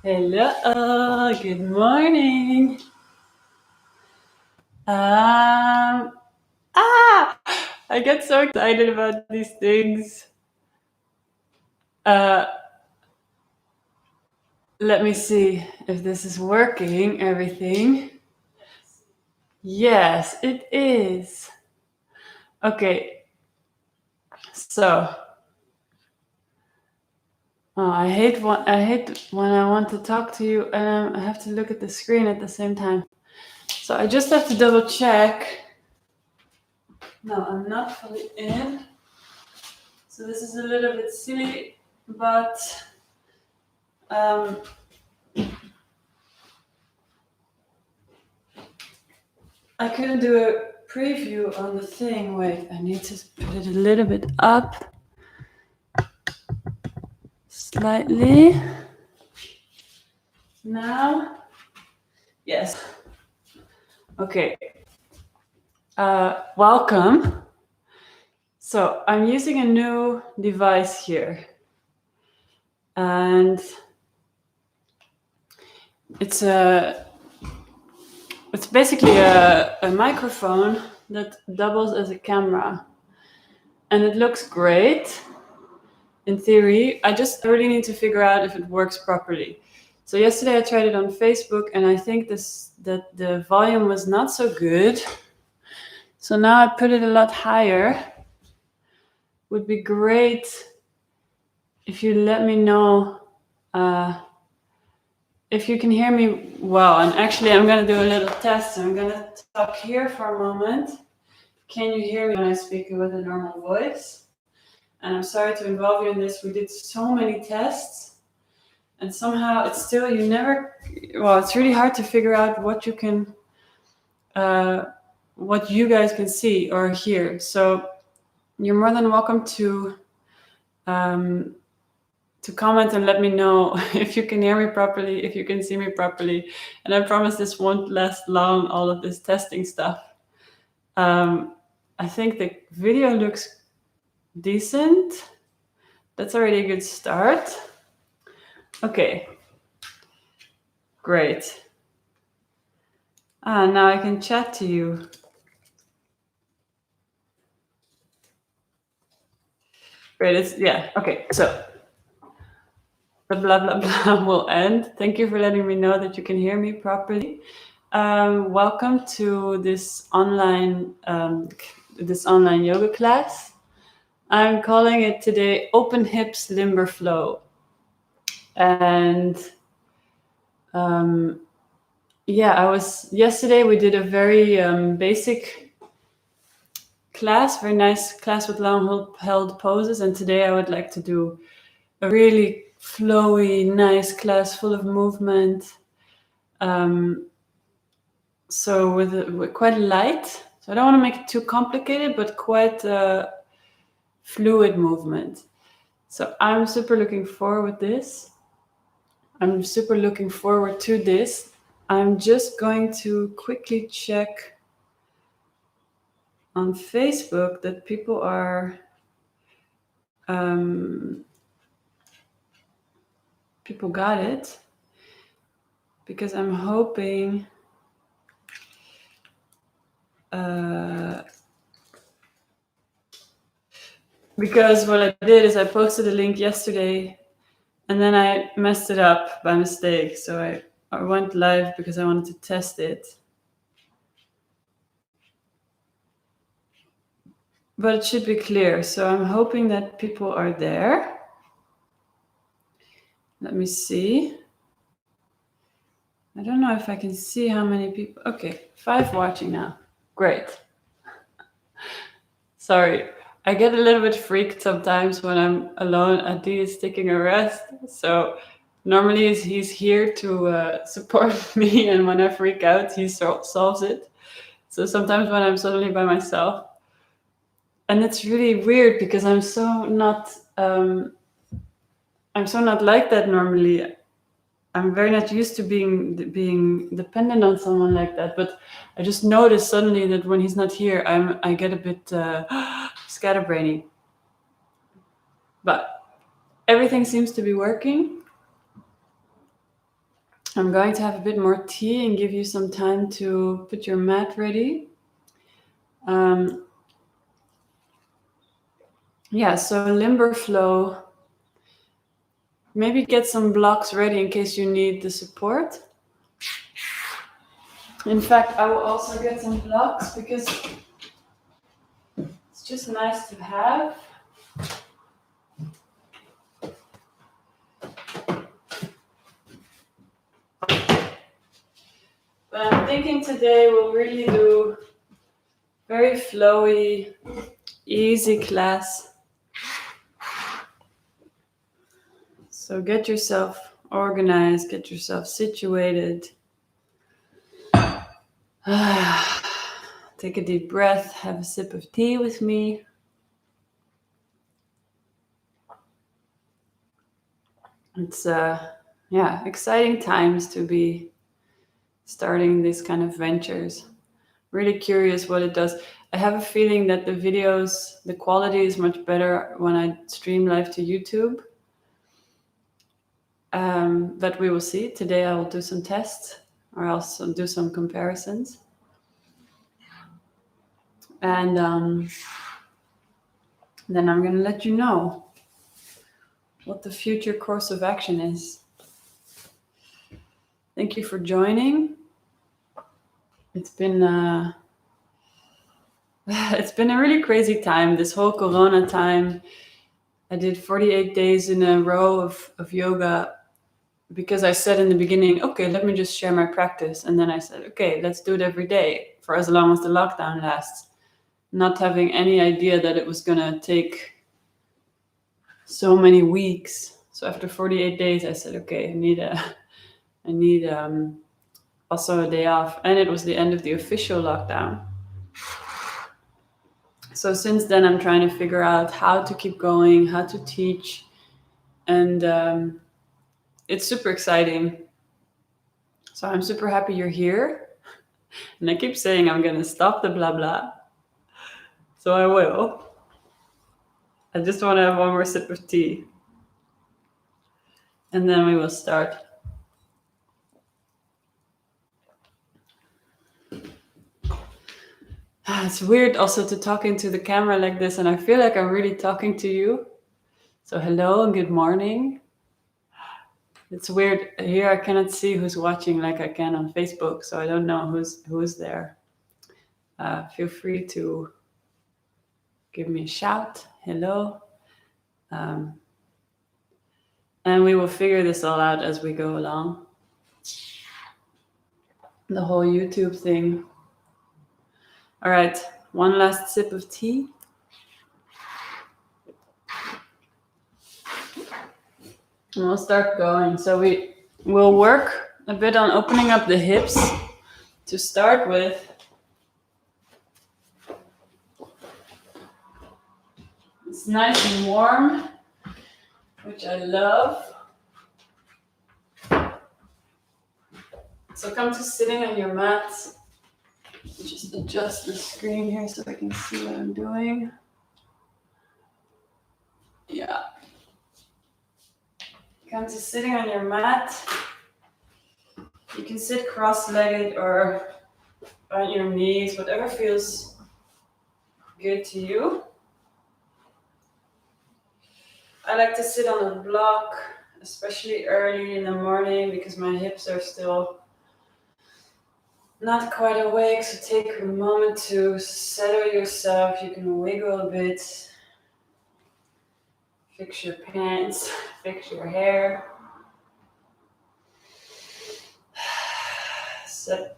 Hello, good morning. Um, I get so excited about these things. Uh, Let me see if this is working, everything. Yes, it is. Okay, so I hate when I want to talk to you and I have to look at the screen at the same time. So I just have to double check. No, I'm not fully in. So this is a little bit silly, but I couldn't do a preview on the thing. Wait, I need to put it a little bit up. Slightly. Now. Yes. Okay. Welcome. So I'm using a new device here. And it's basically a microphone that doubles as a camera. And it looks great in theory. I really need to figure out if it works properly. So yesterday I tried it on Facebook and I think that the volume was not so good. So now I put it a lot higher. Would be great if you let me know if you can hear me well. And actually I'm going to do a little test. So I'm going to talk here for a moment. Can you hear me when I speak with a normal voice? And I'm sorry to involve you in this. We did so many tests. And somehow it's still, it's really hard to figure out what you can, what you guys can see or hear. So you're more than welcome to comment and let me know if you can hear me properly, if you can see me properly. And I promise this won't last long, all of this testing stuff. I think the video looks decent. That's already a good start. Okay, great. Now I can chat to you. Great, okay, so the blah, blah, blah will end. Thank you for letting me know that you can hear me properly. Welcome to this online yoga class. I'm calling it today Open Hips Limber Flow. And yesterday we did a very basic class, very nice class with long held poses. And today I would like to do a really flowy, nice class full of movement. So with quite light. So I don't want to make it too complicated, but quite fluid movement. So I'm super looking forward to this. I'm just going to quickly check on Facebook that people are people got it, because I'm hoping because what I did is I posted a link yesterday and then I messed it up by mistake. So I went live because I wanted to test it. But it should be clear. So I'm hoping that people are there. Let me see. I don't know if I can see how many people. Okay, 5 watching now. Great. Sorry. I get a little bit freaked sometimes when I'm alone. Adi is taking a rest. So normally he's here to support me. And when I freak out, he solves it. So sometimes when I'm suddenly by myself, and it's really weird because I'm so not like that normally. I'm very not used to being dependent on someone like that. But I just noticed suddenly that when he's not here, I get a bit scatterbrainy. But everything seems to be working. I'm going to have a bit more tea and give you some time to put your mat ready. Yeah, so limber flow. Maybe get some blocks ready in case you need the support. In fact, I will also get some blocks because it's just nice to have. But I'm thinking today we'll really do very flowy, easy class. So get yourself organized, get yourself situated. Take a deep breath, have a sip of tea with me. It's exciting times to be starting these kind of ventures. Really curious what it does. I have a feeling that the videos, the quality is much better when I stream live to YouTube. But we will see. Today I will do some tests or also do some comparisons. And then I'm going to let you know what the future course of action is. Thank you for joining. It's been a really crazy time, this whole Corona time. I did 48 days in a row of yoga because I said in the beginning, okay, let me just share my practice. And then I said, okay, let's do it every day for as long as the lockdown lasts. Not having any idea that it was going to take so many weeks. So after 48 days, I said, okay, I need also a day off. And it was the end of the official lockdown. So since then, I'm trying to figure out how to keep going, how to teach. And it's super exciting. So I'm super happy you're here. And I keep saying I'm going to stop the blah, blah. So I will. I just want to have one more sip of tea. And then we will start. It's weird also to talk into the camera like this, and I feel like I'm really talking to you. So hello and good morning. It's weird. Here I cannot see who's watching like I can on Facebook, so I don't know who's there. Feel free to give me a shout. Hello. And we will figure this all out as we go along. The whole YouTube thing. All right, one last sip of tea. And we'll start going. So we will work a bit on opening up the hips to start with. It's nice and warm, which I love. So come to sitting on your mat. Just adjust the screen here so I can see what I'm doing. Yeah. Come to sitting on your mat. You can sit cross-legged or on your knees, whatever feels good to you. I like to sit on a block, especially early in the morning because my hips are still not quite awake. So take a moment to settle yourself. You can wiggle a bit. Fix your pants, fix your hair. Set.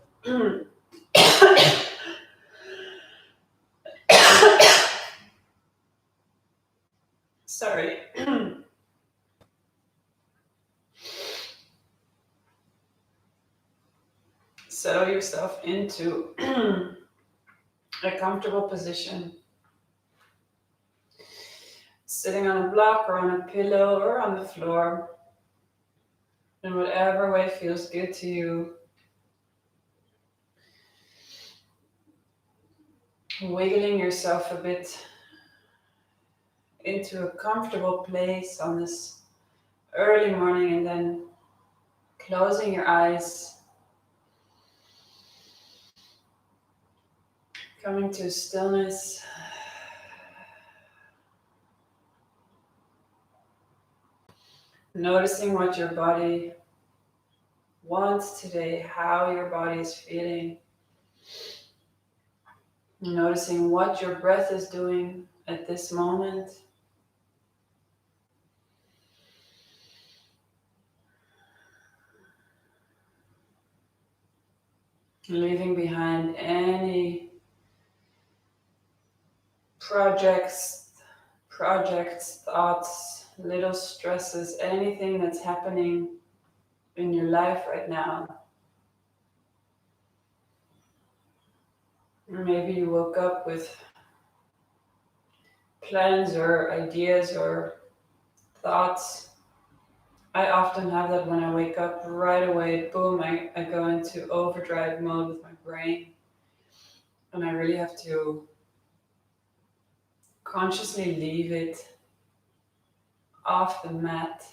Sorry. Settle yourself into a comfortable position. Sitting on a block or on a pillow or on the floor. In whatever way feels good to you. Wiggling yourself a bit into a comfortable place on this early morning, and then closing your eyes, coming to stillness. Noticing what your body wants today, how your body is feeling. Noticing what your breath is doing at this moment. Leaving behind any projects, thoughts, little stresses, anything that's happening in your life right now. Maybe you woke up with plans or ideas or thoughts. I often have that when I wake up right away, boom, I go into overdrive mode with my brain. And I really have to consciously leave it off the mat.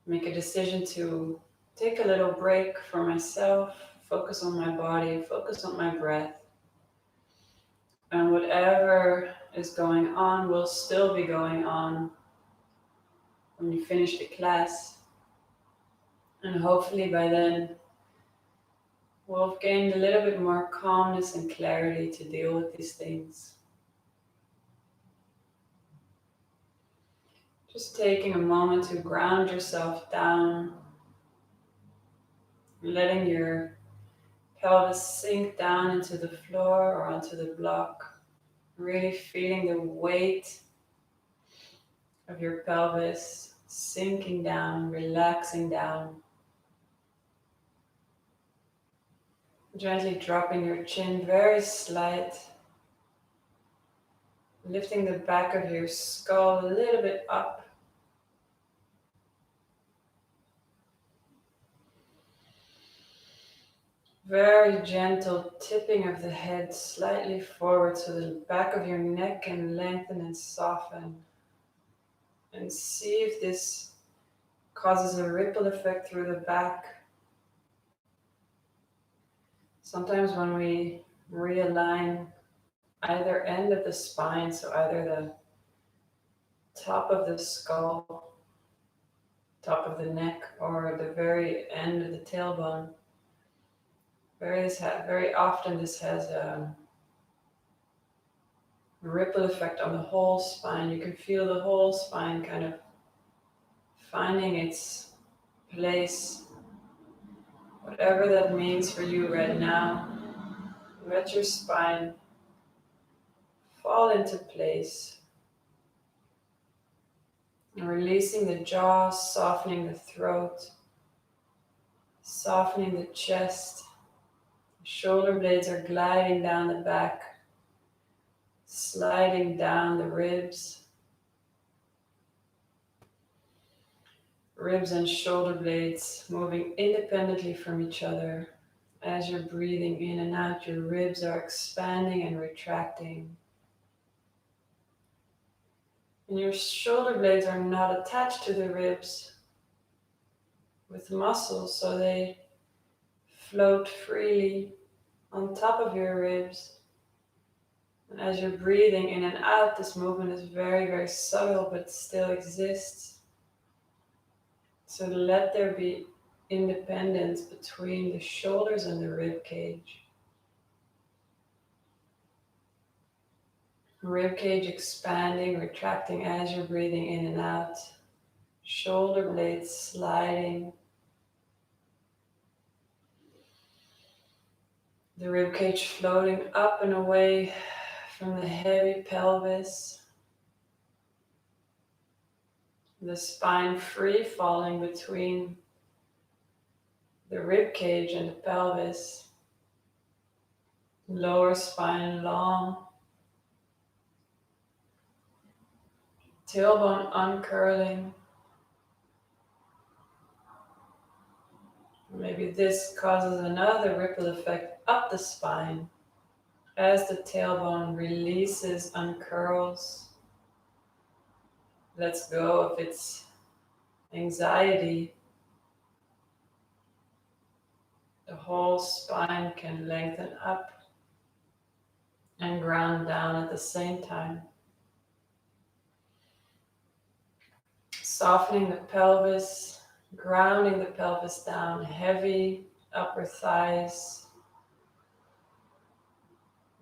Make a decision to take a little break for myself, focus on my body, focus on my breath. And whatever is going on will still be going on when you finish the class. And hopefully by then we'll have gained a little bit more calmness and clarity to deal with these things. Just taking a moment to ground yourself down, letting your pelvis sink down into the floor or onto the block. Really feeling the weight of your pelvis sinking down, relaxing down. Gently dropping your chin very slight. Lifting the back of your skull a little bit up. Very gentle tipping of the head slightly forward so the back of your neck can lengthen and soften. And see if this causes a ripple effect through the back. Sometimes when we realign either end of the spine, so either the top of the skull, top of the neck, or the very end of the tailbone, very often this has a ripple effect on the whole spine. You can feel the whole spine kind of finding its place, whatever that means for you right now. Let your spine fall into place. And releasing the jaw, softening the throat, softening the chest. Shoulder blades are gliding down the back, sliding down the ribs. Ribs and shoulder blades moving independently from each other. As you're breathing in and out, your ribs are expanding and retracting. And your shoulder blades are not attached to the ribs with muscles, so they float freely on top of your ribs. And as you're breathing in and out, this movement is very, very subtle, but still exists. So let there be independence between the shoulders and the rib cage. Rib cage expanding, retracting as you're breathing in and out. Shoulder blades sliding. The rib cage floating up and away from the heavy pelvis. The spine free falling between the rib cage and the pelvis. Lower spine long. Tailbone uncurling. Maybe this causes another ripple effect up the spine as the tailbone releases, uncurls, lets go of its anxiety, the whole spine can lengthen up and ground down at the same time. Softening the pelvis, grounding the pelvis down, heavy upper thighs.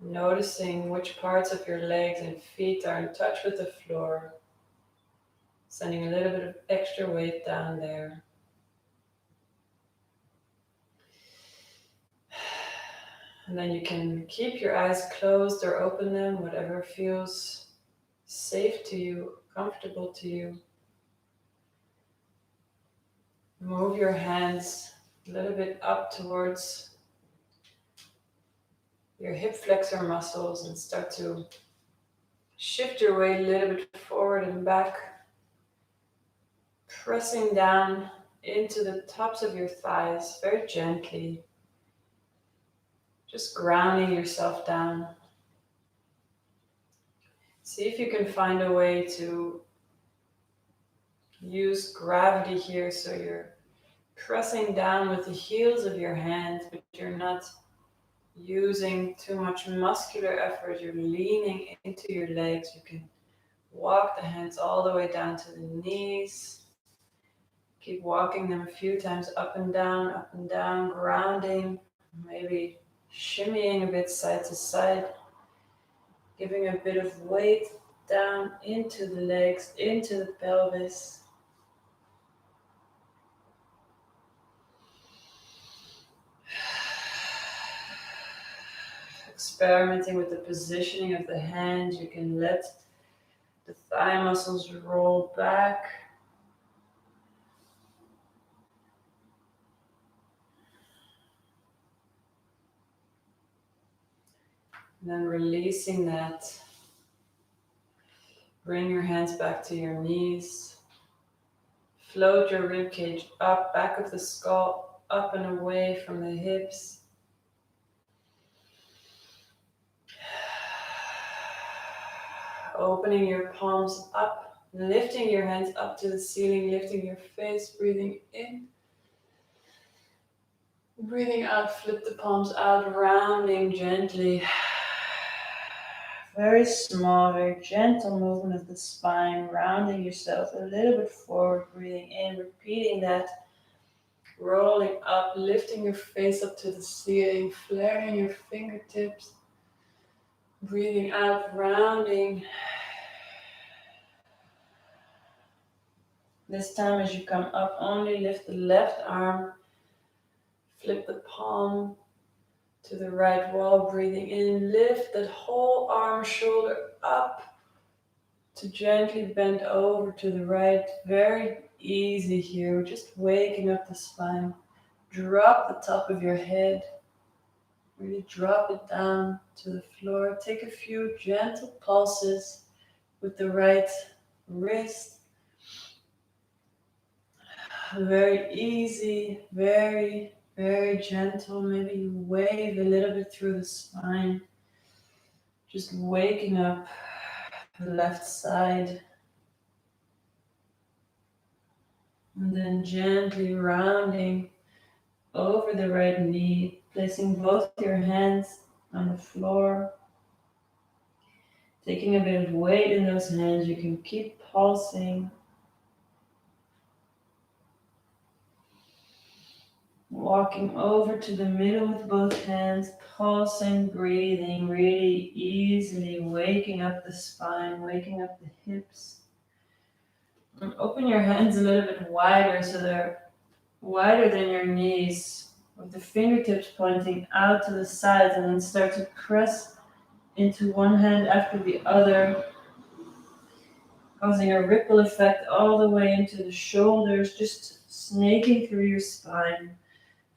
Noticing which parts of your legs and feet are in touch with the floor. Sending a little bit of extra weight down there. And then you can keep your eyes closed or open them, whatever feels safe to you, comfortable to you. Move your hands a little bit up towards your hip flexor muscles and start to shift your weight a little bit forward and back, pressing down into the tops of your thighs very gently, just grounding yourself down. See if you can find a way to use gravity here so you're pressing down with the heels of your hands, but you're not using too much muscular effort. You're leaning into your legs. You can walk the hands all the way down to the knees. Keep walking them a few times up and down, grounding, maybe shimmying a bit side to side, giving a bit of weight down into the legs, into the pelvis. Experimenting with the positioning of the hands, you can let the thigh muscles roll back. And then releasing that. Bring your hands back to your knees. Float your rib cage up, back of the skull, up and away from the hips. Opening your palms up, lifting your hands up to the ceiling, lifting your face, breathing in. Breathing out, flip the palms out, rounding gently. Very small, very gentle movement of the spine, rounding yourself a little bit forward, breathing in, repeating that. Rolling up, lifting your face up to the ceiling, flaring your fingertips. Breathing out, rounding. This time as you come up, only lift the left arm. Flip the palm to the right wall, breathing in. Lift that whole arm, shoulder up to gently bend over to the right. Very easy here, just waking up the spine. Drop the top of your head. Really drop it down to the floor. Take a few gentle pulses with the right wrist. Very easy, very gentle. Maybe you wave a little bit through the spine. Just waking up the left side. And then gently rounding over the right knee, placing both your hands on the floor. Taking a bit of weight in those hands, you can keep pulsing. Walking over to the middle with both hands, pulsing, breathing really easily, waking up the spine, waking up the hips. And open your hands a little bit wider so they're wider than your knees, with the fingertips pointing out to the sides, and then start to press into one hand after the other, causing a ripple effect all the way into the shoulders, just snaking through your spine.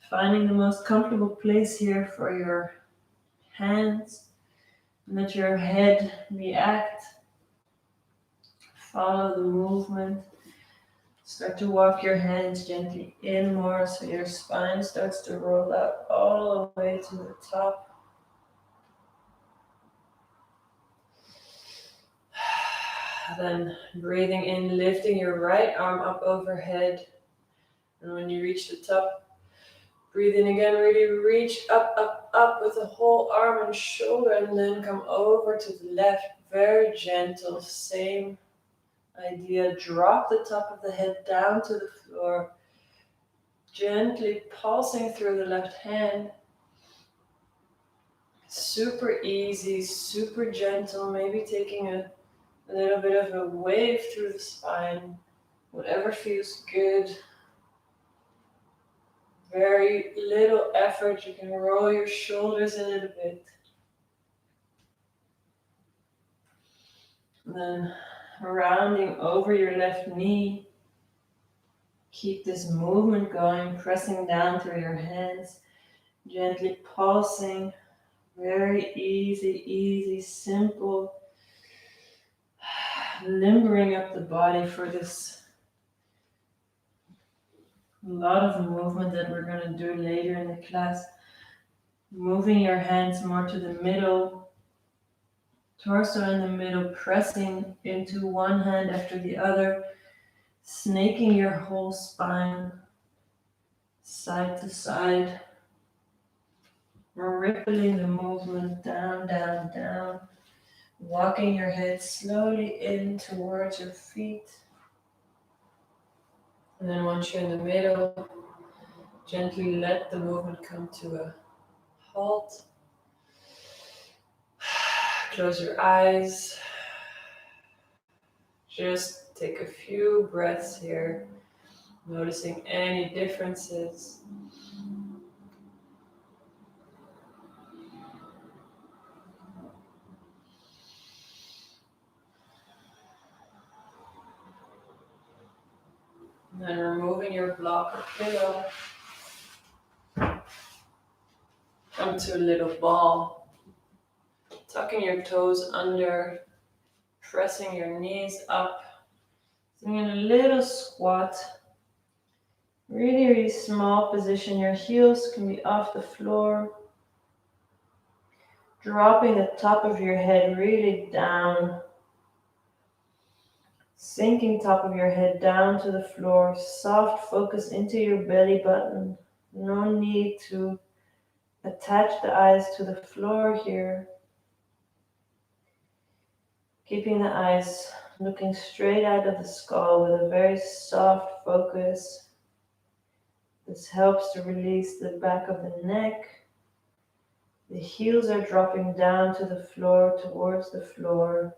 Finding the most comfortable place here for your hands, and let your head react. Follow the movement. Start to walk your hands gently in more so your spine starts to roll out all the way to the top. Then breathing in, lifting your right arm up overhead. And when you reach the top, breathe in again, really reach up, up, up with the whole arm and shoulder, and then come over to the left. Very gentle, same idea. Drop the top of the head down to the floor, gently pulsing through the left hand. Super easy, super gentle, maybe taking a little bit of a wave through the spine, whatever feels good. Very little effort, you can roll your shoulders a little bit. And then rounding over your left knee. Keep this movement going, pressing down through your hands, gently pulsing. Very easy, easy, simple. Limbering up the body for this lot of movement that we're going to do later in the class. Moving your hands more to the middle, torso in the middle, pressing into one hand after the other, snaking your whole spine, side to side. We're rippling the movement down, down, down. Walking your head slowly in towards your feet. And then once you're in the middle, gently let the movement come to a halt. Close your eyes. Just take a few breaths here, noticing any differences. And then removing your block or pillow onto a little ball. Tucking your toes under, pressing your knees up. Doing a little squat. Really, really small position. Your heels can be off the floor. Dropping the top of your head really down. Sinking top of your head down to the floor. Soft focus into your belly button. No need to attach the eyes to the floor here. Keeping the eyes looking straight out of the skull with a very soft focus. This helps to release the back of the neck. The heels are dropping down to the floor, towards the floor.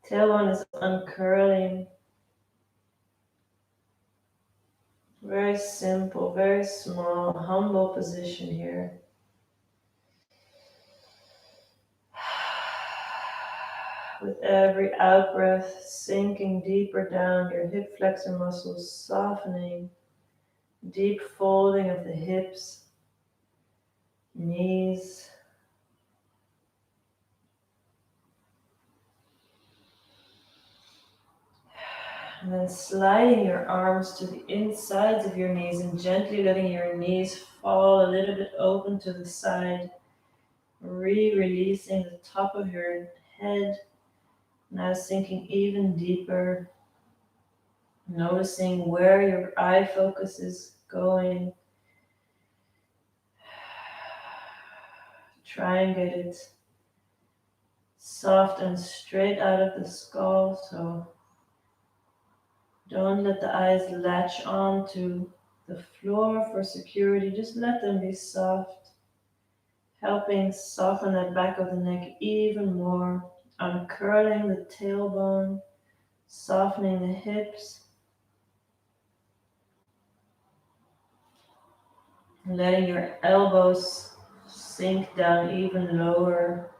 Tailbone is uncurling. Very simple, very small, humble position here. With every out breath, sinking deeper down, your hip flexor muscles softening. Deep folding of the hips, knees. And then sliding your arms to the insides of your knees and gently letting your knees fall a little bit open to the side. Releasing the top of your head. Now sinking even deeper. Noticing where your eye focus is going. Try and get it soft and straight out of the skull, so don't let the eyes latch on to the floor for security. Just let them be soft, helping soften that back of the neck even more, uncurling the tailbone, softening the hips, letting your elbows sink down even lower.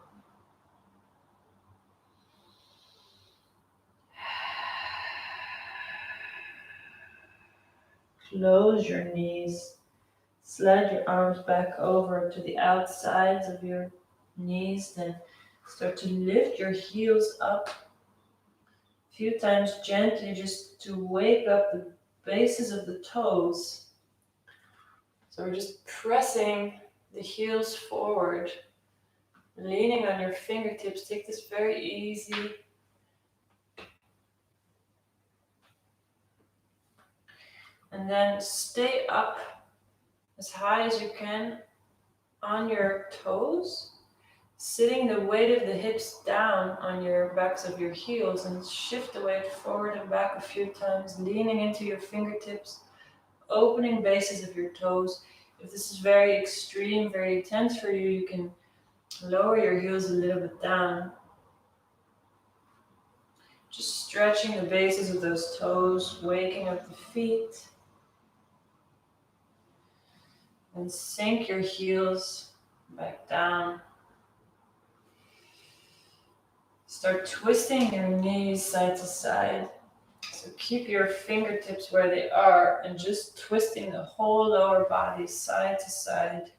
Close your knees. Slide your arms back over to the outsides of your knees. Then start to lift your heels up a few times gently, just to wake up the bases of the toes. So we're just pressing the heels forward, leaning on your fingertips. Take this very easy. And then stay up as high as you can on your toes, sitting the weight of the hips down on your backs of your heels, and shift the weight forward and back a few times, leaning into your fingertips, opening bases of your toes. If this is very extreme, very intense for you, you can lower your heels a little bit down. Just stretching the bases of those toes, waking up the feet. And sink your heels back down. Start twisting your knees side to side. So keep your fingertips where they are and just twisting the whole lower body side to side.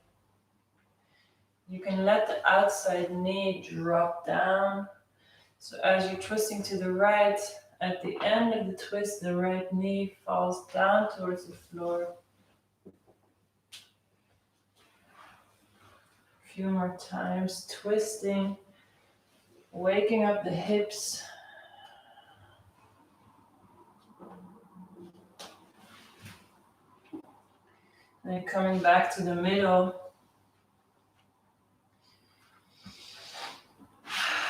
You can let the outside knee drop down. So as you're twisting to the right, at the end of the twist, the right knee falls down towards the floor. A few more times, twisting, waking up the hips. And then coming back to the middle.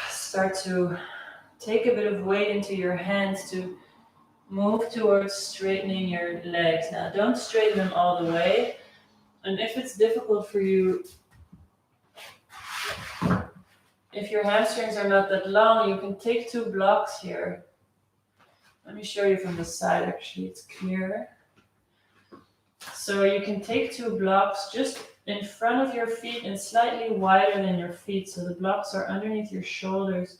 Start to take a bit of weight into your hands to move towards straightening your legs. Now, don't straighten them all the way. And if it's difficult for you, if your hamstrings are not that long, you can take 2 blocks here. Let me show you from the side, actually, it's clearer. So you can take 2 blocks just in front of your feet and slightly wider than your feet. So the blocks are underneath your shoulders.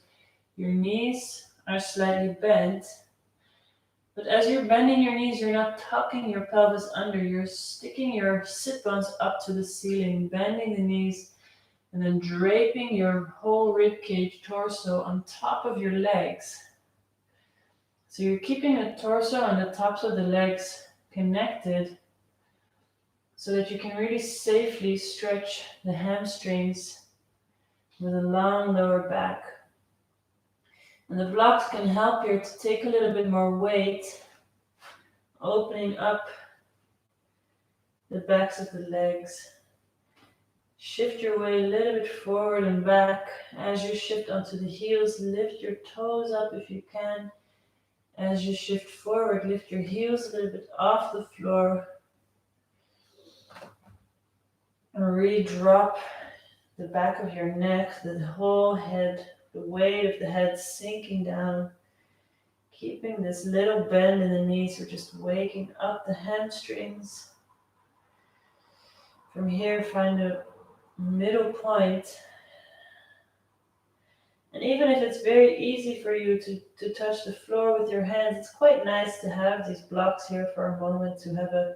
Your knees are slightly bent. But as you're bending your knees, you're not tucking your pelvis under. You're sticking your sit bones up to the ceiling, bending the knees, and then draping your whole rib cage, torso on top of your legs. So you're keeping the torso and the tops of the legs connected so that you can really safely stretch the hamstrings with a long lower back. And the blocks can help you to take a little bit more weight, opening up the backs of the legs. Shift your weight a little bit forward and back. As you shift onto the heels, lift your toes up if you can. As you shift forward, lift your heels a little bit off the floor. And really drop the back of your neck, the whole head, the weight of the head sinking down. Keeping this little bend in the knees, we're just waking up the hamstrings. From here, find a middle point. And even if it's very easy for you to touch the floor with your hands, it's quite nice to have these blocks here for a moment to have a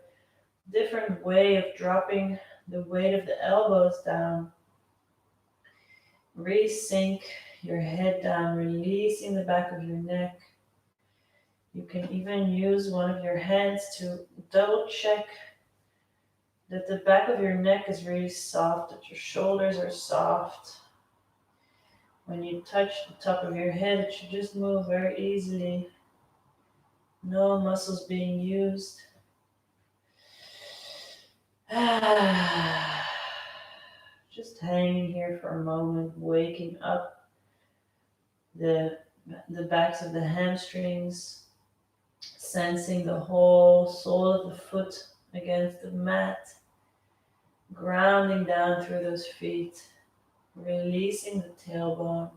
different way of dropping the weight of the elbows down. Really sink your head down, releasing the back of your neck. You can even use one of your hands to double check that the back of your neck is really soft, that your shoulders are soft. When you touch the top of your head, it should just move very easily. No muscles being used. Just hanging here for a moment, waking up the backs of the hamstrings, sensing the whole sole of the foot against the mat, grounding down through those feet, releasing the tailbone.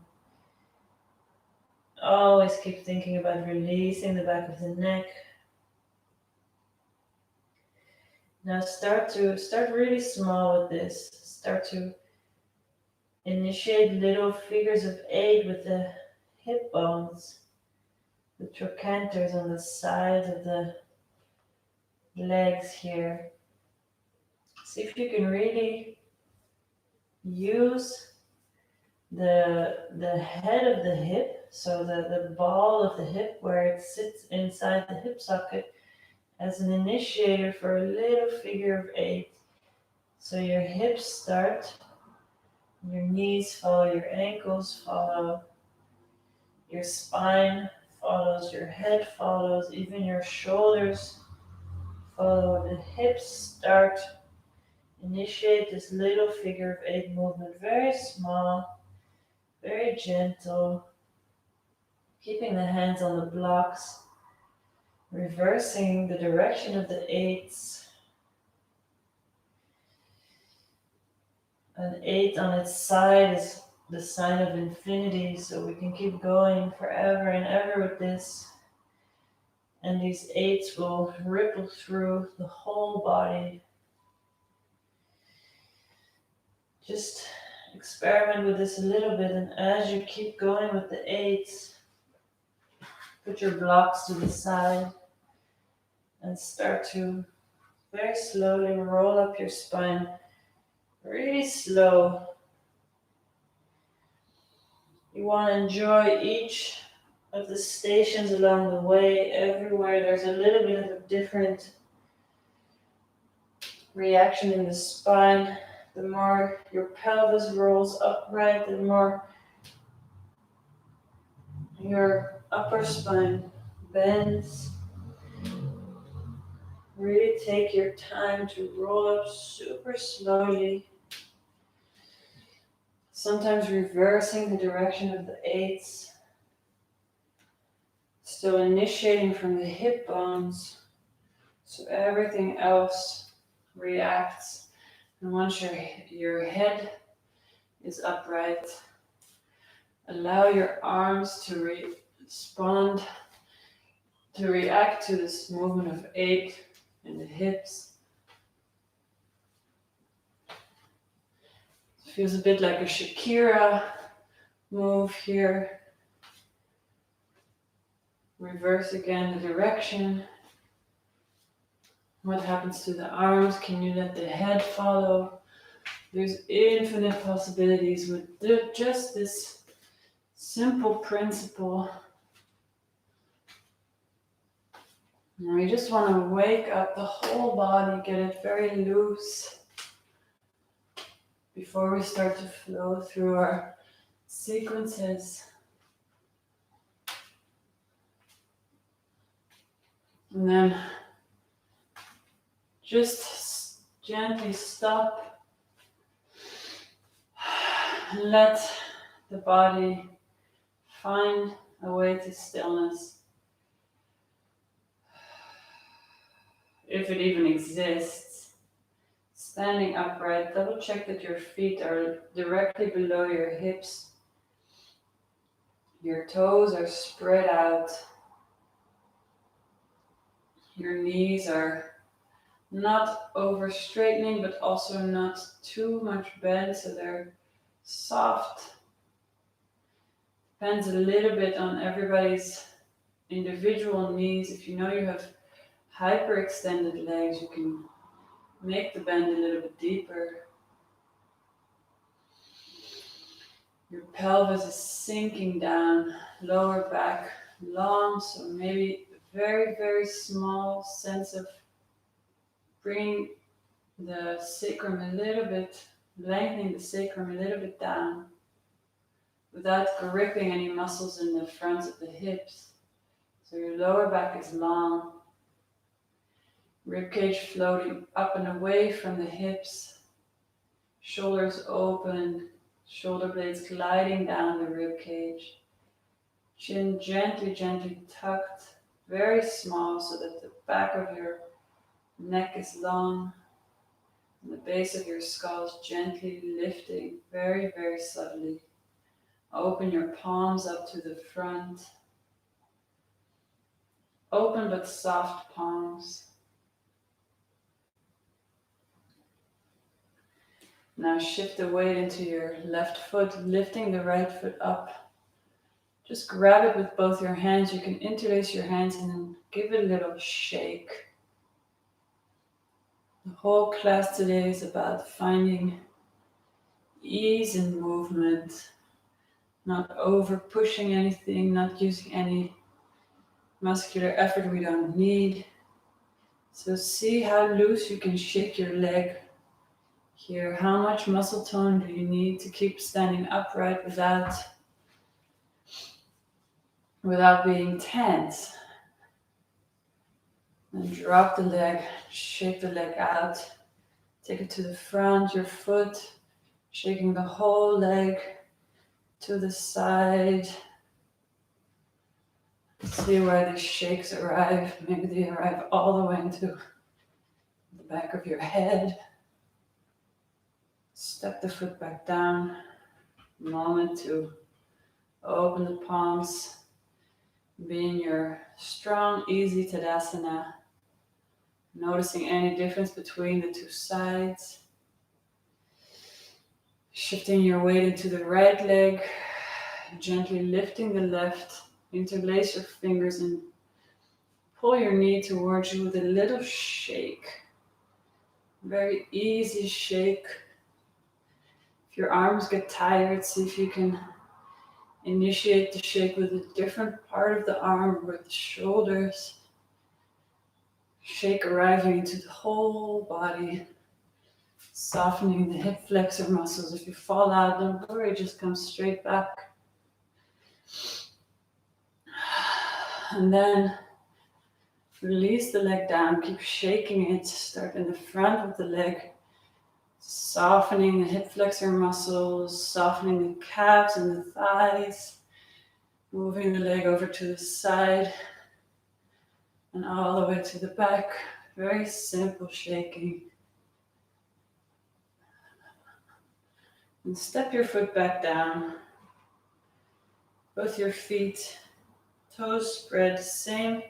Always keep thinking about releasing the back of the neck. Now start really small with this. Start to initiate little figures of 8 with the hip bones, the trochanters on the sides of the legs here. See if you can really use the head of the hip, so the ball of the hip where it sits inside the hip socket, as an initiator for a little figure of 8. So your hips start, your knees follow, your ankles follow, your spine follows, your head follows, even your shoulders Follow the hips, start, initiate this little figure of eight movement, very small, very gentle, keeping the hands on the blocks, reversing the direction of the eights. An eight on its side is the sign of infinity, so we can keep going forever and ever with this. And these eights will ripple through the whole body. Just experiment with this a little bit, and as you keep going with the eights, put your blocks to the side and start to very slowly roll up your spine, really slow. You want to enjoy each of the stations along the way. Everywhere there's a little bit of a different reaction in the spine. The more your pelvis rolls upright, the more your upper spine bends. Really take your time to roll up super slowly. Sometimes reversing the direction of the eights. Still initiating from the hip bones. So everything else reacts. And once your head is upright, allow your arms to respond, to react to this movement of eight in the hips. It feels a bit like a Shakira move here. Reverse again the direction. What happens to the arms? Can you let the head follow? There's infinite possibilities with just this simple principle. And we just want to wake up the whole body, get it very loose before we start to flow through our sequences. And then just gently stop and let the body find a way to stillness. If it even exists. Standing upright, double check that your feet are directly below your hips. Your toes are spread out. Your knees are not over straightening, but also not too much bent, so they're soft. Depends a little bit on everybody's individual knees. If you know you have hyperextended legs, you can make the bend a little bit deeper. Your pelvis is sinking down, lower back long, so maybe a very, very small sense of bringing the sacrum a little bit, lengthening the sacrum a little bit down without gripping any muscles in the fronts of the hips. So your lower back is long. Ribcage floating up and away from the hips. Shoulders open, shoulder blades gliding down the ribcage. Chin gently, gently tucked, very small so that the back of your neck is long. And the base of your skull is gently lifting, very, very subtly. Open your palms up to the front. Open but soft palms. Now shift the weight into your left foot, lifting the right foot up. Just grab it with both your hands. You can interlace your hands and then give it a little shake. The whole class today is about finding ease in movement, not over pushing anything, not using any muscular effort we don't need. So see how loose you can shake your leg here. How much muscle tone do you need to keep standing upright without being tense? Then drop the leg, shake the leg out. Take it to the front, your foot, shaking the whole leg to the side. See where the shakes arrive. Maybe they arrive all the way into the back of your head. Step the foot back down. Moment to open the palms. Be in your strong, easy Tadasana. Noticing any difference between the two sides. Shifting your weight into the right leg. Gently lifting the left. Interlace your fingers and pull your knee towards you with a little shake. Very easy shake. If your arms get tired, see if you can initiate the shake with a different part of the arm, with the shoulders. Shake arriving into the whole body. Softening the hip flexor muscles. If you fall out, don't worry, just come straight back. And then release the leg down, keep shaking it. Start in the front of the leg, softening the hip flexor muscles, softening the calves and the thighs, moving the leg over to the side and all the way to the back. Very simple shaking. And step your foot back down. Both your feet, toes spread, same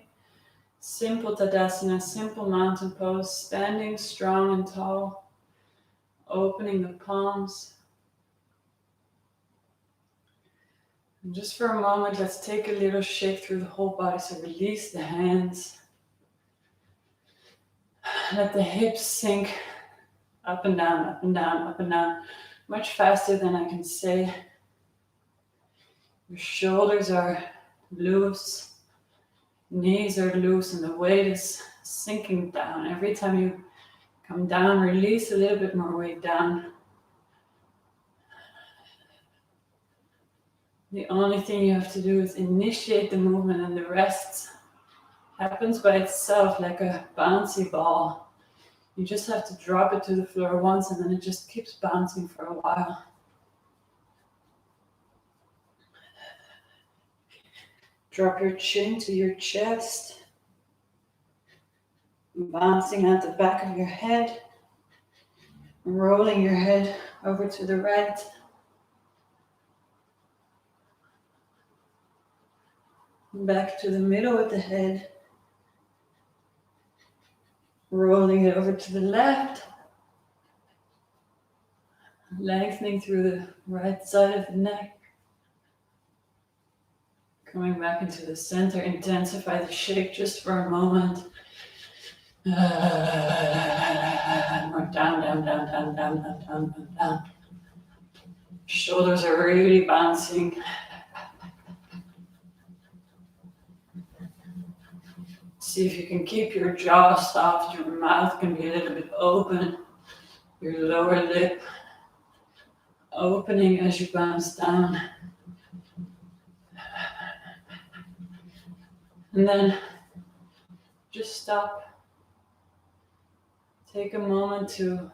simple Tadasana, simple mountain pose, standing strong and tall, opening the palms. And just for a moment, let's take a little shake through the whole body. So release the hands. Let the hips sink up and down, up and down, up and down, much faster than I can say. Your shoulders are loose. Knees are loose and the weight is sinking down. Every time you come down, release a little bit more weight down. The only thing you have to do is initiate the movement, and the rest happens by itself like a bouncy ball. You just have to drop it to the floor once and then it just keeps bouncing for a while. Drop your chin to your chest, bouncing at the back of your head, rolling your head over to the right. Back to the middle of the head, rolling it over to the left, lengthening through the right side of the neck. Coming back into the center, intensify the shake just for a moment. More down, down, down, down, down, down, down, down, down. Shoulders are really bouncing. See if you can keep your jaw soft, your mouth can be a little bit open, your lower lip opening as you bounce down. And then just stop. Take a moment to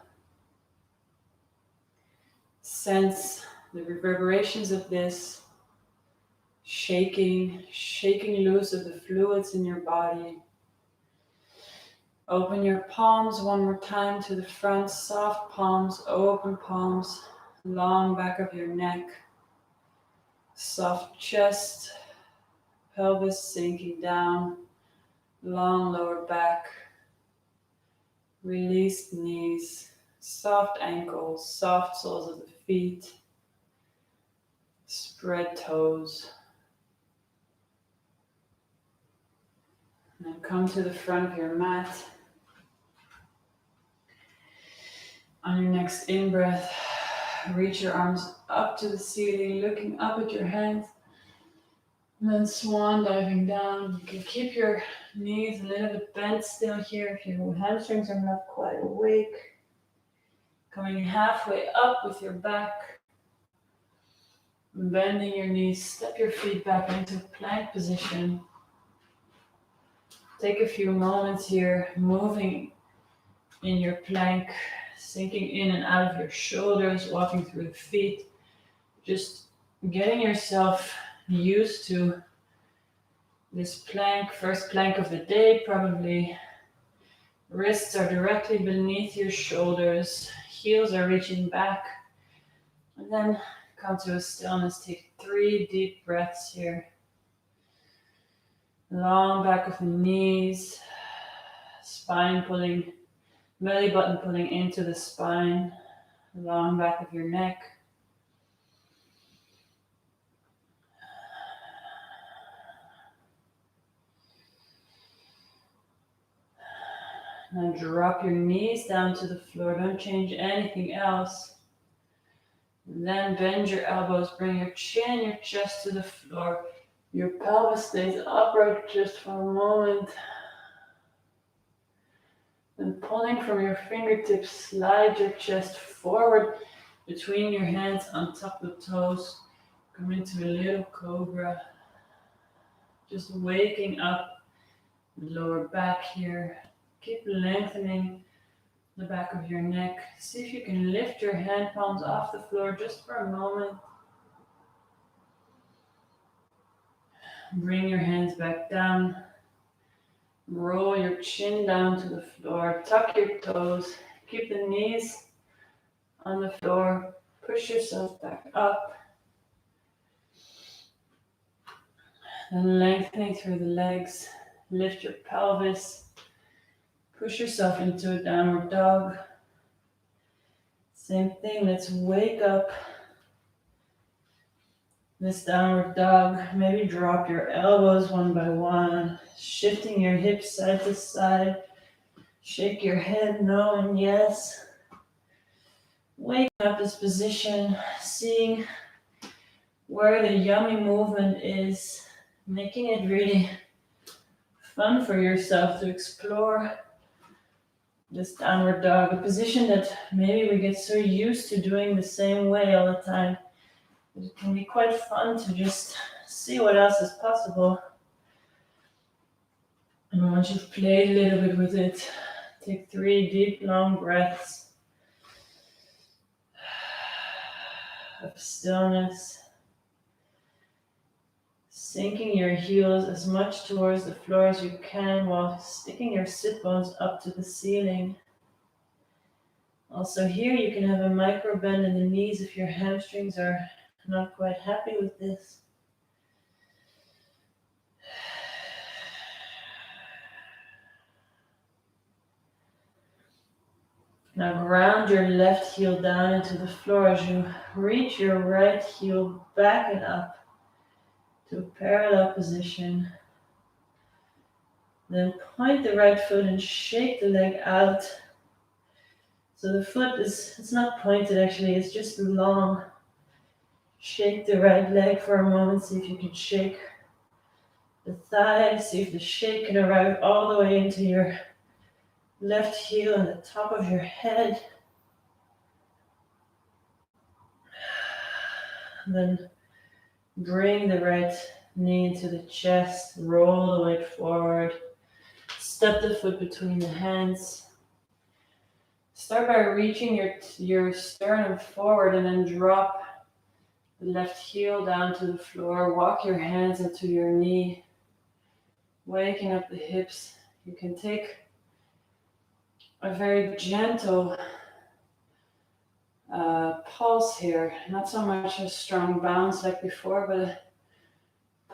sense the reverberations of this shaking loose of the fluids in your body. Open your palms one more time to the front, soft palms, open palms, long back of your neck, soft chest, pelvis sinking down, long lower back, released knees, soft ankles, soft soles of the feet, spread toes. And then come to the front of your mat. On your next in-breath, reach your arms up to the ceiling, looking up at your hands. And then swan diving down. You can keep your knees a little bit bent still here if your hamstrings are not quite awake. Coming halfway up with your back. Bending your knees, step your feet back into plank position. take a few moments here, moving in your plank, sinking in and out of your shoulders, walking through the feet, just getting yourself used to this plank, first plank of the day probably. Wrists are directly beneath your shoulders, heels are reaching back, and then come to a stillness. Take 3 deep breaths here. Long back of the knees, spine pulling, belly button pulling into the spine, long back of your neck. Now drop your knees down to the floor. Don't change anything else. And then bend your elbows. Bring your chin, your chest to the floor. Your pelvis stays upright just for a moment. Then pulling from your fingertips, slide your chest forward between your hands on top of the toes. Come into a little cobra. Just waking up the lower back here. Keep lengthening the back of your neck. See if you can lift your hand palms off the floor just for a moment. Bring your hands back down. Roll your chin down to the floor. Tuck your toes. Keep the knees on the floor. Push yourself back up. Then lengthening through the legs. Lift your pelvis. Push yourself into a downward dog. Same thing, let's wake up this downward dog. Maybe drop your elbows one by one, shifting your hips side to side. Shake your head no and yes. Waking up this position, seeing where the yummy movement is, making it really fun for yourself to explore this downward dog, a position that maybe we get so used to doing the same way all the time. It can be quite fun to just see what else is possible. And once you've played a little bit with it, take 3 deep, long breaths of stillness. Sinking your heels as much towards the floor as you can while sticking your sit bones up to the ceiling. Also here you can have a micro bend in the knees if your hamstrings are not quite happy with this. Now ground your left heel down into the floor as you reach your right heel back and up to a parallel position. Then point the right foot and shake the leg out. So the foot it's not pointed actually, it's just long. Shake the right leg for a moment, see if you can shake the thigh, see if the shake can arrive all the way into your left heel and the top of your head. Then bring the right knee into the chest, roll the weight forward, step the foot between the hands. Start by reaching your sternum forward and then drop the left heel down to the floor. Walk your hands into your knee, waking up the hips. You can take a very gentle pulse here, not so much a strong bounce like before, but a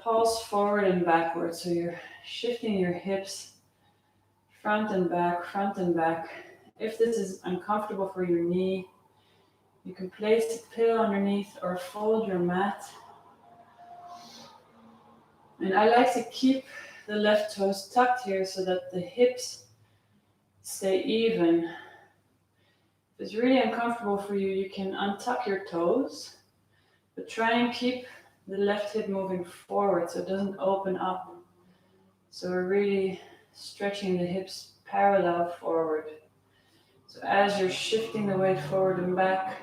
pulse forward and backward. So you're shifting your hips front and back, front and back. If this is uncomfortable for your knee, you can place a pillow underneath or fold your mat. And I like to keep the left toes tucked here so that the hips stay even. If it's really uncomfortable for you, you can untuck your toes, but try and keep the left hip moving forward so it doesn't open up. So we're really stretching the hips parallel forward. So as you're shifting the weight forward and back,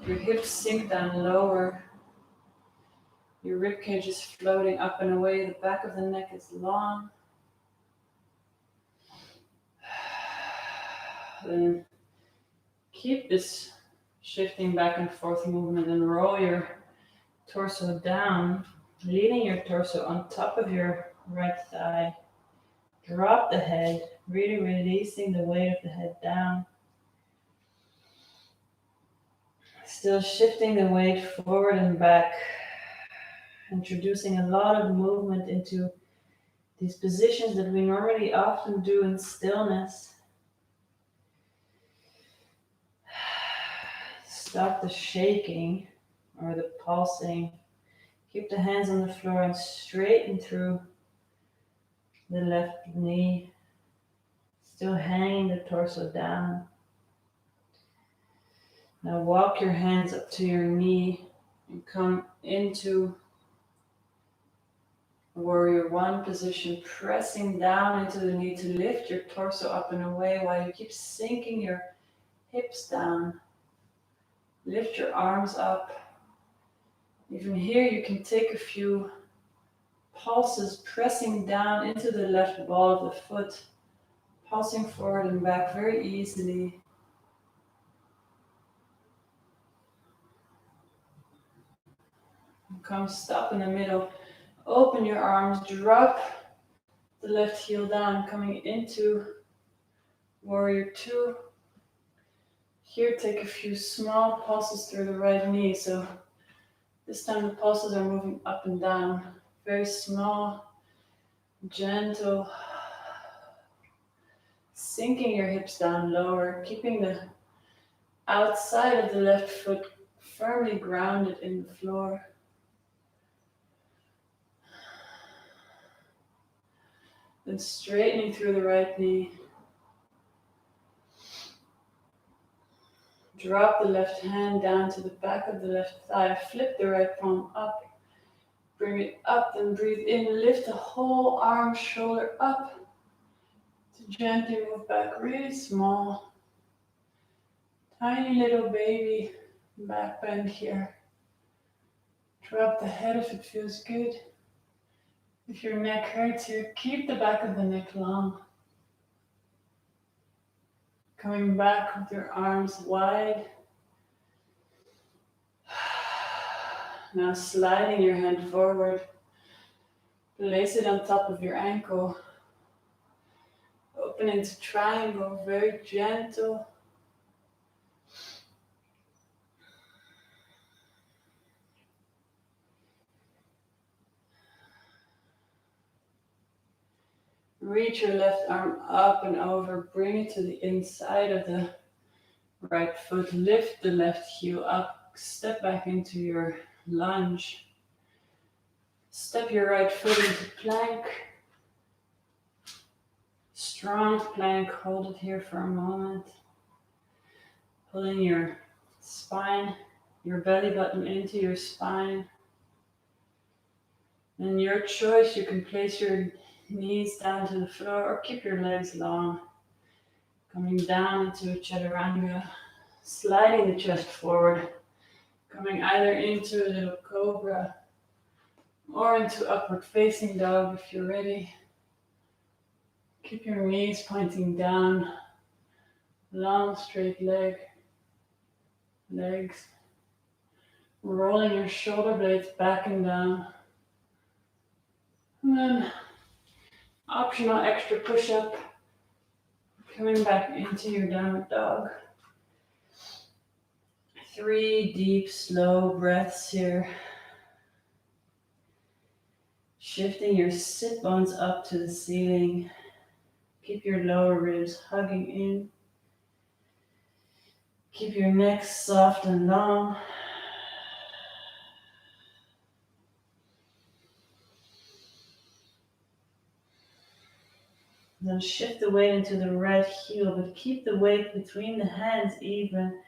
your hips sink down lower. Your rib cage is floating up and away. The back of the neck is long. And keep this shifting back and forth movement and roll your torso down, leaning your torso on top of your right thigh. Drop the head, really releasing the weight of the head down. Still shifting the weight forward and back, introducing a lot of movement into these positions that we normally often do in stillness. Stop the shaking or the pulsing. Keep the hands on the floor and straighten through the left knee. Still hanging the torso down. Now walk your hands up to your knee and come into Warrior One position, pressing down into the knee to lift your torso up and away while you keep sinking your hips down. Lift your arms up. Even here you can take a few pulses, pressing down into the left ball of the foot, pulsing forward and back very easily. Come stop in the middle. Open your arms, drop the left heel down, coming into Warrior Two. Here, take a few small pulses through the right knee. So this time the pulses are moving up and down. Very small, gentle. Sinking your hips down lower, keeping the outside of the left foot firmly grounded in the floor. Then straightening through the right knee. Drop the left hand down to the back of the left thigh. Flip the right palm up. Bring it up, then breathe in. Lift the whole arm, shoulder up. To gently move back, really small. Tiny little baby back bend here. Drop the head if it feels good. If your neck hurts here, keep the back of the neck long. Coming back with your arms wide. Now sliding your hand forward. Place it on top of your ankle. Open into triangle, very gentle. Reach your left arm up and over. Bring it to the inside of the right foot. Lift the left heel up. Step back into your lunge. Step your right foot into plank. Strong plank. Hold it here for a moment. Pulling your spine, your belly button into your spine. And your choice, you can place your knees down to the floor or keep your legs long. Coming down into a chaturanga, sliding the chest forward, coming either into a little cobra or into upward facing dog if you're ready. Keep your knees pointing down, long straight legs. Rolling your shoulder blades back and down. And then optional extra push-up. Coming back into your downward dog. 3 deep, slow breaths here. Shifting your sit bones up to the ceiling. Keep your lower ribs hugging in. Keep your neck soft and long. Then shift the weight into the right heel, but keep the weight between the hands even.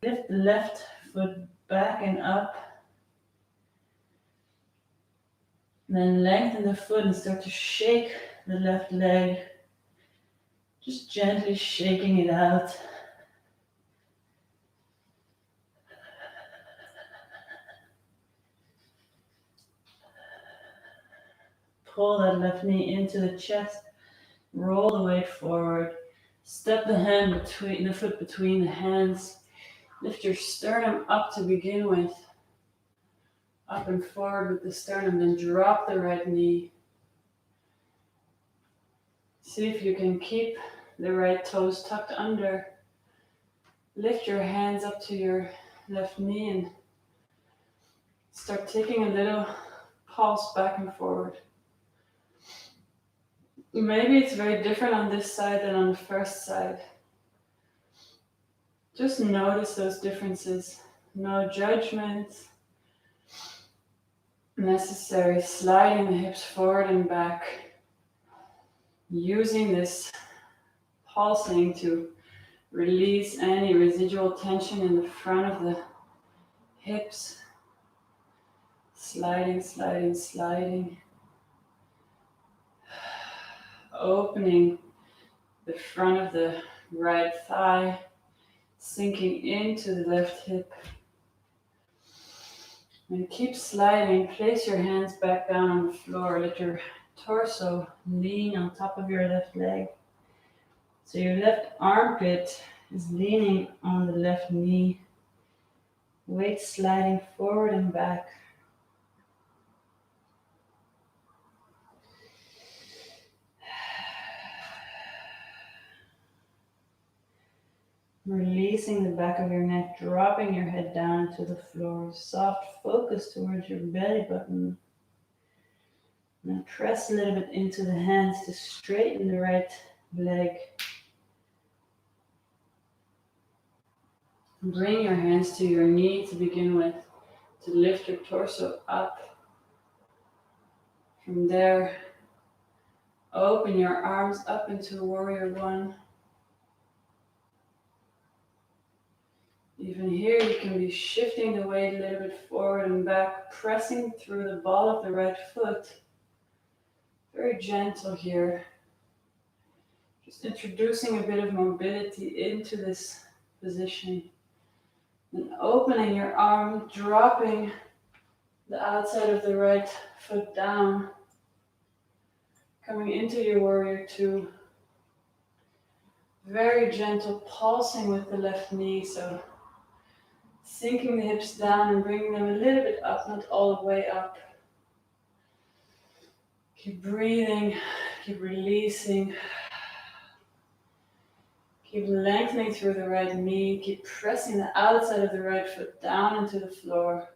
Lift the left foot back and up. Then lengthen the foot and start to shake the left leg. Just gently shaking it out. Pull that left knee into the chest. Roll the weight forward. Step the foot between the hands. Lift your sternum up to begin with. Up and forward with the sternum, then drop the right knee. See if you can keep the right toes tucked under. Lift your hands up to your left knee and start taking a little pulse back and forward. Maybe it's very different on this side than on the first side. Just notice those differences. No judgment necessary. Sliding the hips forward and back. Using this pulsing to release any residual tension in the front of the hips. Sliding, sliding, sliding. Opening the front of the right thigh, sinking into the left hip. And keep sliding. Place your hands back down on the floor. Let your torso lean on top of your left leg. So your left armpit is leaning on the left knee. Weight sliding forward and back. Releasing the back of your neck, dropping your head down to the floor. Soft focus towards your belly button. Now press a little bit into the hands to straighten the right leg. Bring your hands to your knee to begin with, to lift your torso up. From there, open your arms up into warrior one. Even here, you can be shifting the weight a little bit forward and back, pressing through the ball of the right foot. Very gentle here. Just introducing a bit of mobility into this position. And opening your arm, dropping the outside of the right foot down. Coming into your warrior two. Very gentle pulsing with the left knee, so sinking the hips down and bringing them a little bit up, not all the way up. Keep breathing, keep releasing. Keep lengthening through the right knee. Keep pressing the outside of the right foot down into the floor.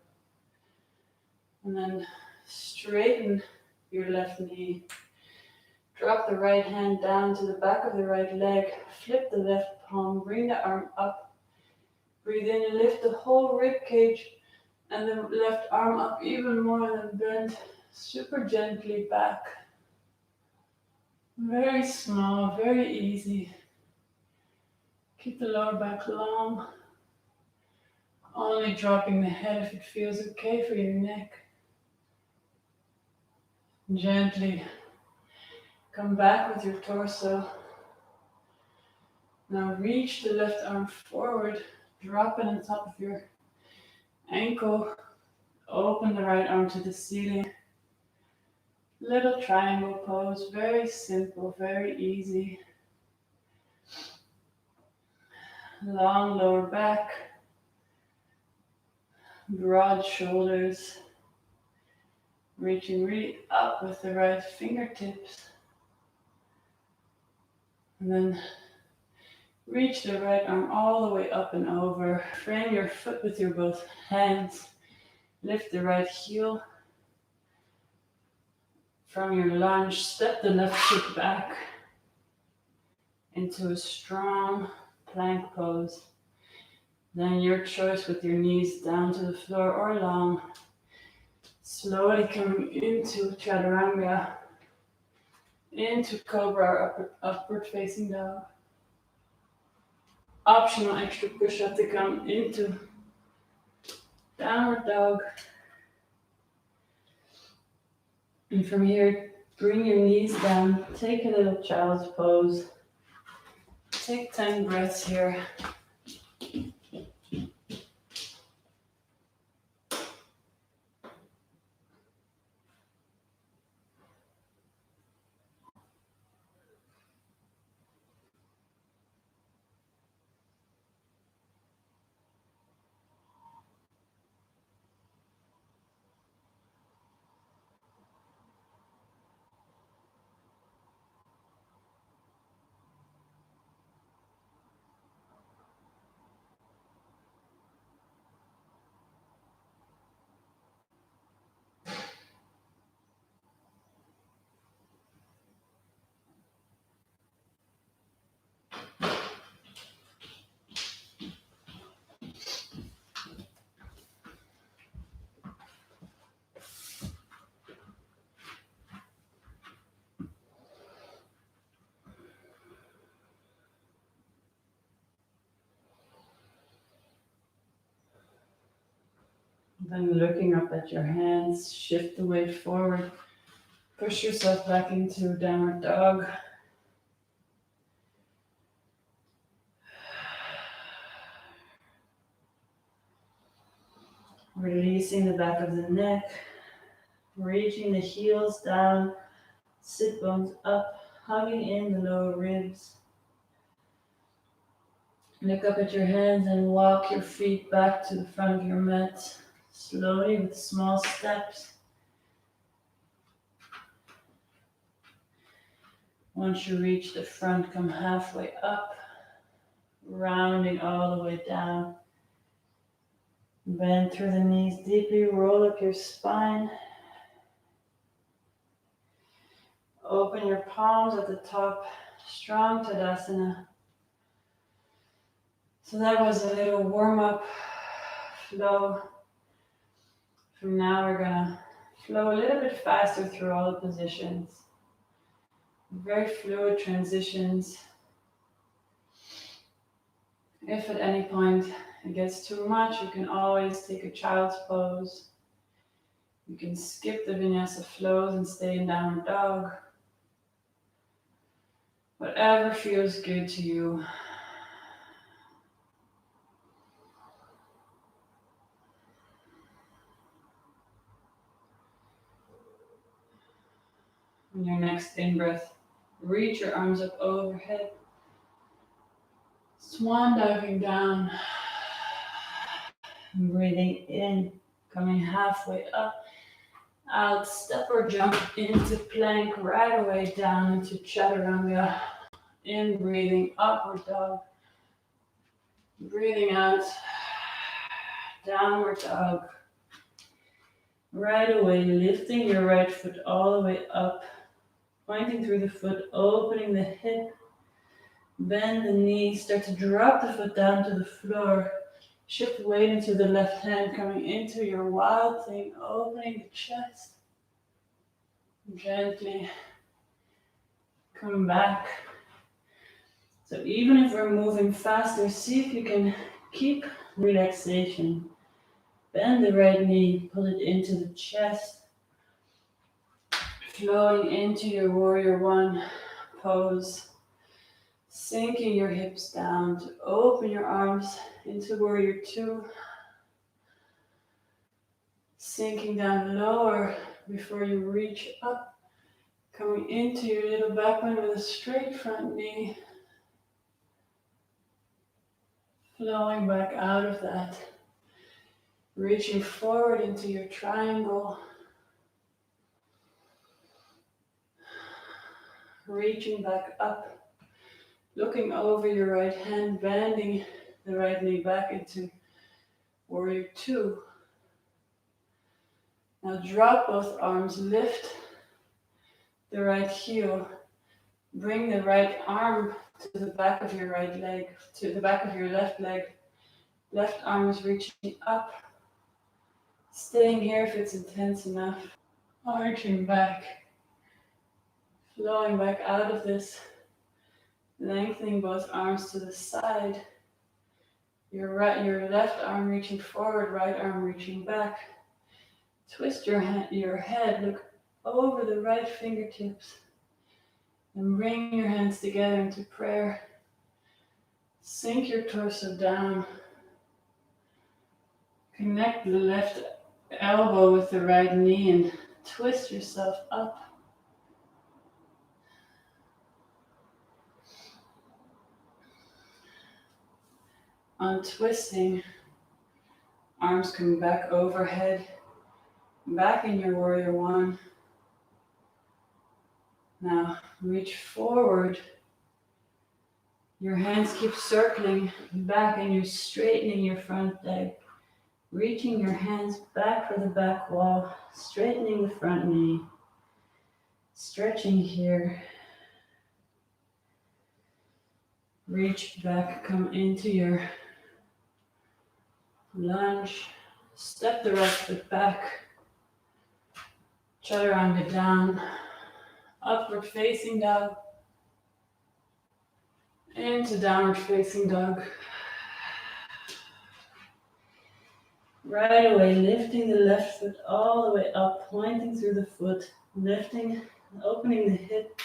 And then straighten your left knee. Drop the right hand down to the back of the right leg. Flip the left palm. Bring the arm up. Breathe in and lift the whole rib cage and the left arm up even more, than bend super gently back. Very small, very easy. Keep the lower back long. Only dropping the head if it feels okay for your neck. Gently come back with your torso. Now reach the left arm forward. Drop it on top of your ankle. Open the right arm to the ceiling. Little triangle pose. Very simple, very easy. Long lower back. Broad shoulders. Reaching really up with the right fingertips. And then reach the right arm all the way up and over. Frame your foot with your both hands. Lift the right heel. From your lunge, step the left foot back into a strong plank pose. Then your choice with your knees down to the floor or long. Slowly coming into chaturanga, into cobra, upward facing dog. Optional extra push-up to come into downward dog. And from here, bring your knees down, take a little child's pose. Take 10 breaths here. Then looking up at your hands, shift the weight forward. Push yourself back into downward dog. Releasing the back of the neck, reaching the heels down, sit bones up, hugging in the lower ribs. Look up at your hands and walk your feet back to the front of your mat, slowly with small steps. Once you reach the front, come halfway up, rounding all the way down. Bend through the knees deeply, roll up your spine. Open your palms at the top, strong Tadasana. So that was a little warm-up flow. From now we're gonna flow a little bit faster through all the positions. Very fluid transitions. If at any point it gets too much, you can always take a child's pose. You can skip the vinyasa flows and stay in downward dog. Whatever feels good to you. On your next in-breath, reach your arms up overhead. Swan diving down. Breathing in, coming halfway up. Out, step or jump into plank, right away down into chaturanga. In, breathing, upward dog. Breathing out, downward dog. Right away, lifting your right foot all the way up. Pointing through the foot, opening the hip. Bend the knee, start to drop the foot down to the floor. Shift weight into the left hand, coming into your wild thing, opening the chest. Gently come back. So even if we're moving faster, see if you can keep relaxation. Bend the right knee, pull it into the chest. Flowing into your warrior one pose. Sinking your hips down to open your arms into warrior two. Sinking down lower before you reach up. Coming into your little back bend with a straight front knee. Flowing back out of that. Reaching forward into your triangle. Reaching back up. Looking over your right hand, bending the right knee back into warrior two. Now drop both arms, lift the right heel. Bring the right arm to the back of your right leg, to the back of your left leg. Left arm is reaching up. Staying here if it's intense enough. Arching back. Flowing back out of this. Lengthening both arms to the side. Your left arm reaching forward, right arm reaching back. Twist your head, look over the right fingertips. And bring your hands together into prayer. Sink your torso down. Connect the left elbow with the right knee and twist yourself up. Untwisting, arms coming back overhead, back in your warrior one. Now reach forward. Your hands keep circling back and you're straightening your front leg. Reaching your hands back for the back wall, straightening the front knee. Stretching here. Reach back, come into your lunge. Step the right foot back. Chaturanga down. Upward facing dog. Into downward facing dog. Right away, lifting the left foot all the way up, pointing through the foot, lifting, opening the hip,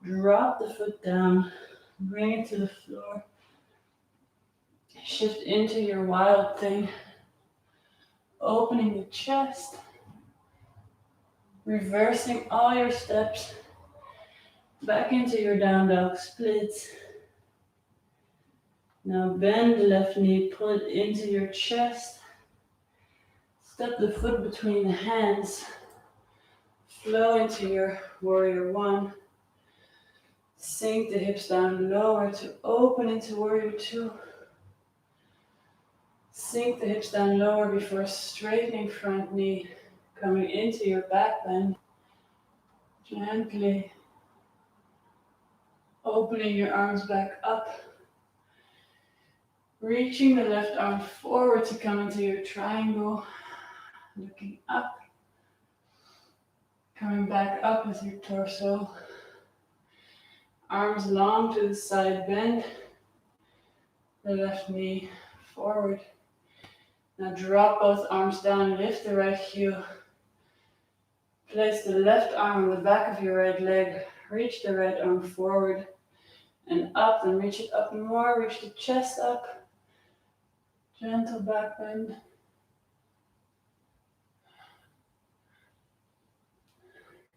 drop the foot down, bring it to the floor. Shift into your wild thing, opening the chest, reversing all your steps, back into your down dog splits. Now bend the left knee, pull it into your chest, step the foot between the hands, flow into your warrior one, sink the hips down lower to open into warrior two. Sink the hips down lower before straightening front knee, coming into your back bend. Gently opening your arms back up. Reaching the left arm forward to come into your triangle. Looking up. Coming back up with your torso. Arms long to the side, bend the left knee forward. Now drop both arms down, lift the right heel. Place the left arm on the back of your right leg. Reach the right arm forward and up, then reach it up more, reach the chest up. Gentle back bend.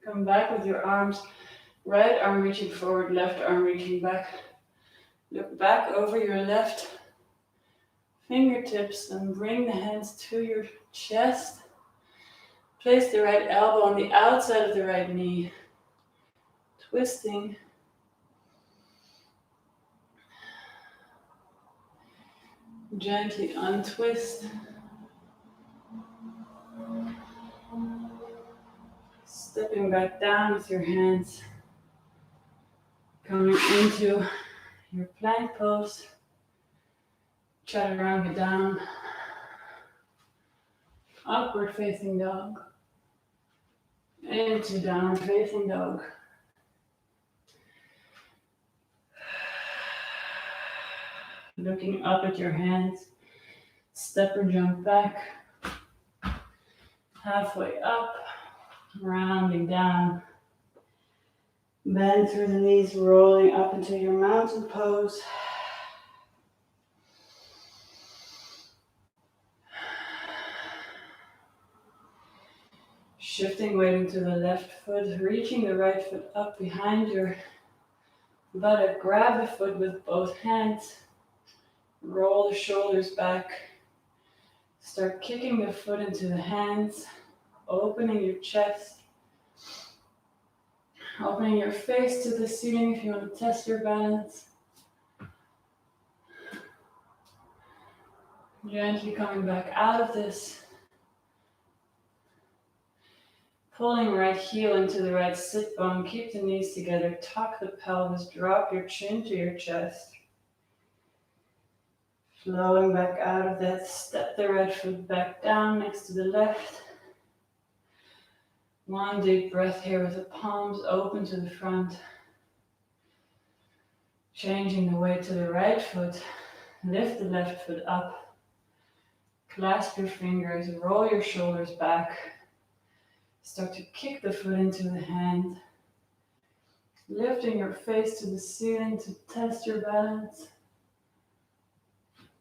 Come back with your arms, right arm reaching forward, left arm reaching back. Look back over your left fingertips and bring the hands to your chest. Place the right elbow on the outside of the right knee. Twisting. Gently untwist. Stepping back down with your hands. Coming into your plank pose. Chaturanga down. Upward facing dog. Into downward facing dog. Looking up at your hands. Step or jump back. Halfway up. Rounding down. Bend through the knees, rolling up into your mountain pose. Shifting weight into the left foot, reaching the right foot up behind your buttock. Grab the foot with both hands. Roll the shoulders back. Start kicking the foot into the hands, opening your chest. Opening your face to the ceiling if you want to test your balance. Gently coming back out of this. Pulling right heel into the right sit bone. Keep the knees together. Tuck the pelvis. Drop your chin to your chest. Flowing back out of that. Step the right foot back down next to the left. One deep breath here with the palms open to the front. Changing the weight to the right foot. Lift the left foot up. Clasp your fingers. Roll your shoulders back. Start to kick the foot into the hand. Lifting your face to the ceiling to test your balance.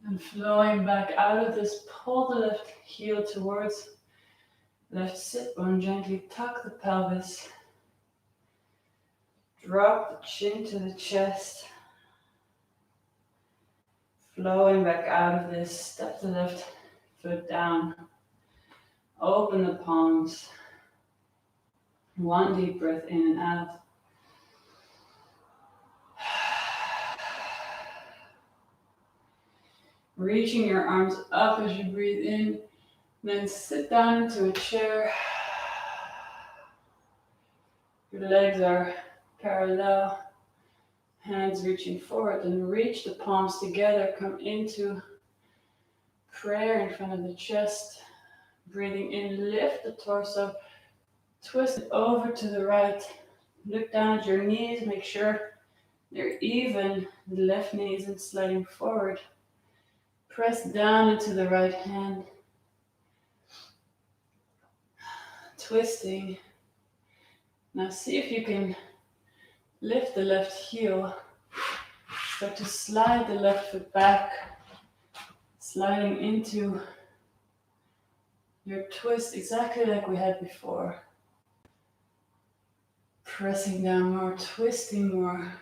And flowing back out of this, pull the left heel towards left sit bone. Gently tuck the pelvis. Drop the chin to the chest. Flowing back out of this, step the left foot down. Open the palms. One deep breath in and out. Reaching your arms up as you breathe in. Then sit down into a chair. Your legs are parallel. Hands reaching forward and reach the palms together. Come into prayer in front of the chest. Breathing in, lift the torso. Twist it over to the right. Look down at your knees. Make sure they're even. The left knee isn't sliding forward. Press down into the right hand. twisting. Now see if you can lift the left heel. Start to slide the left foot back, sliding into your twist exactly like we had before. Pressing down more, twisting more.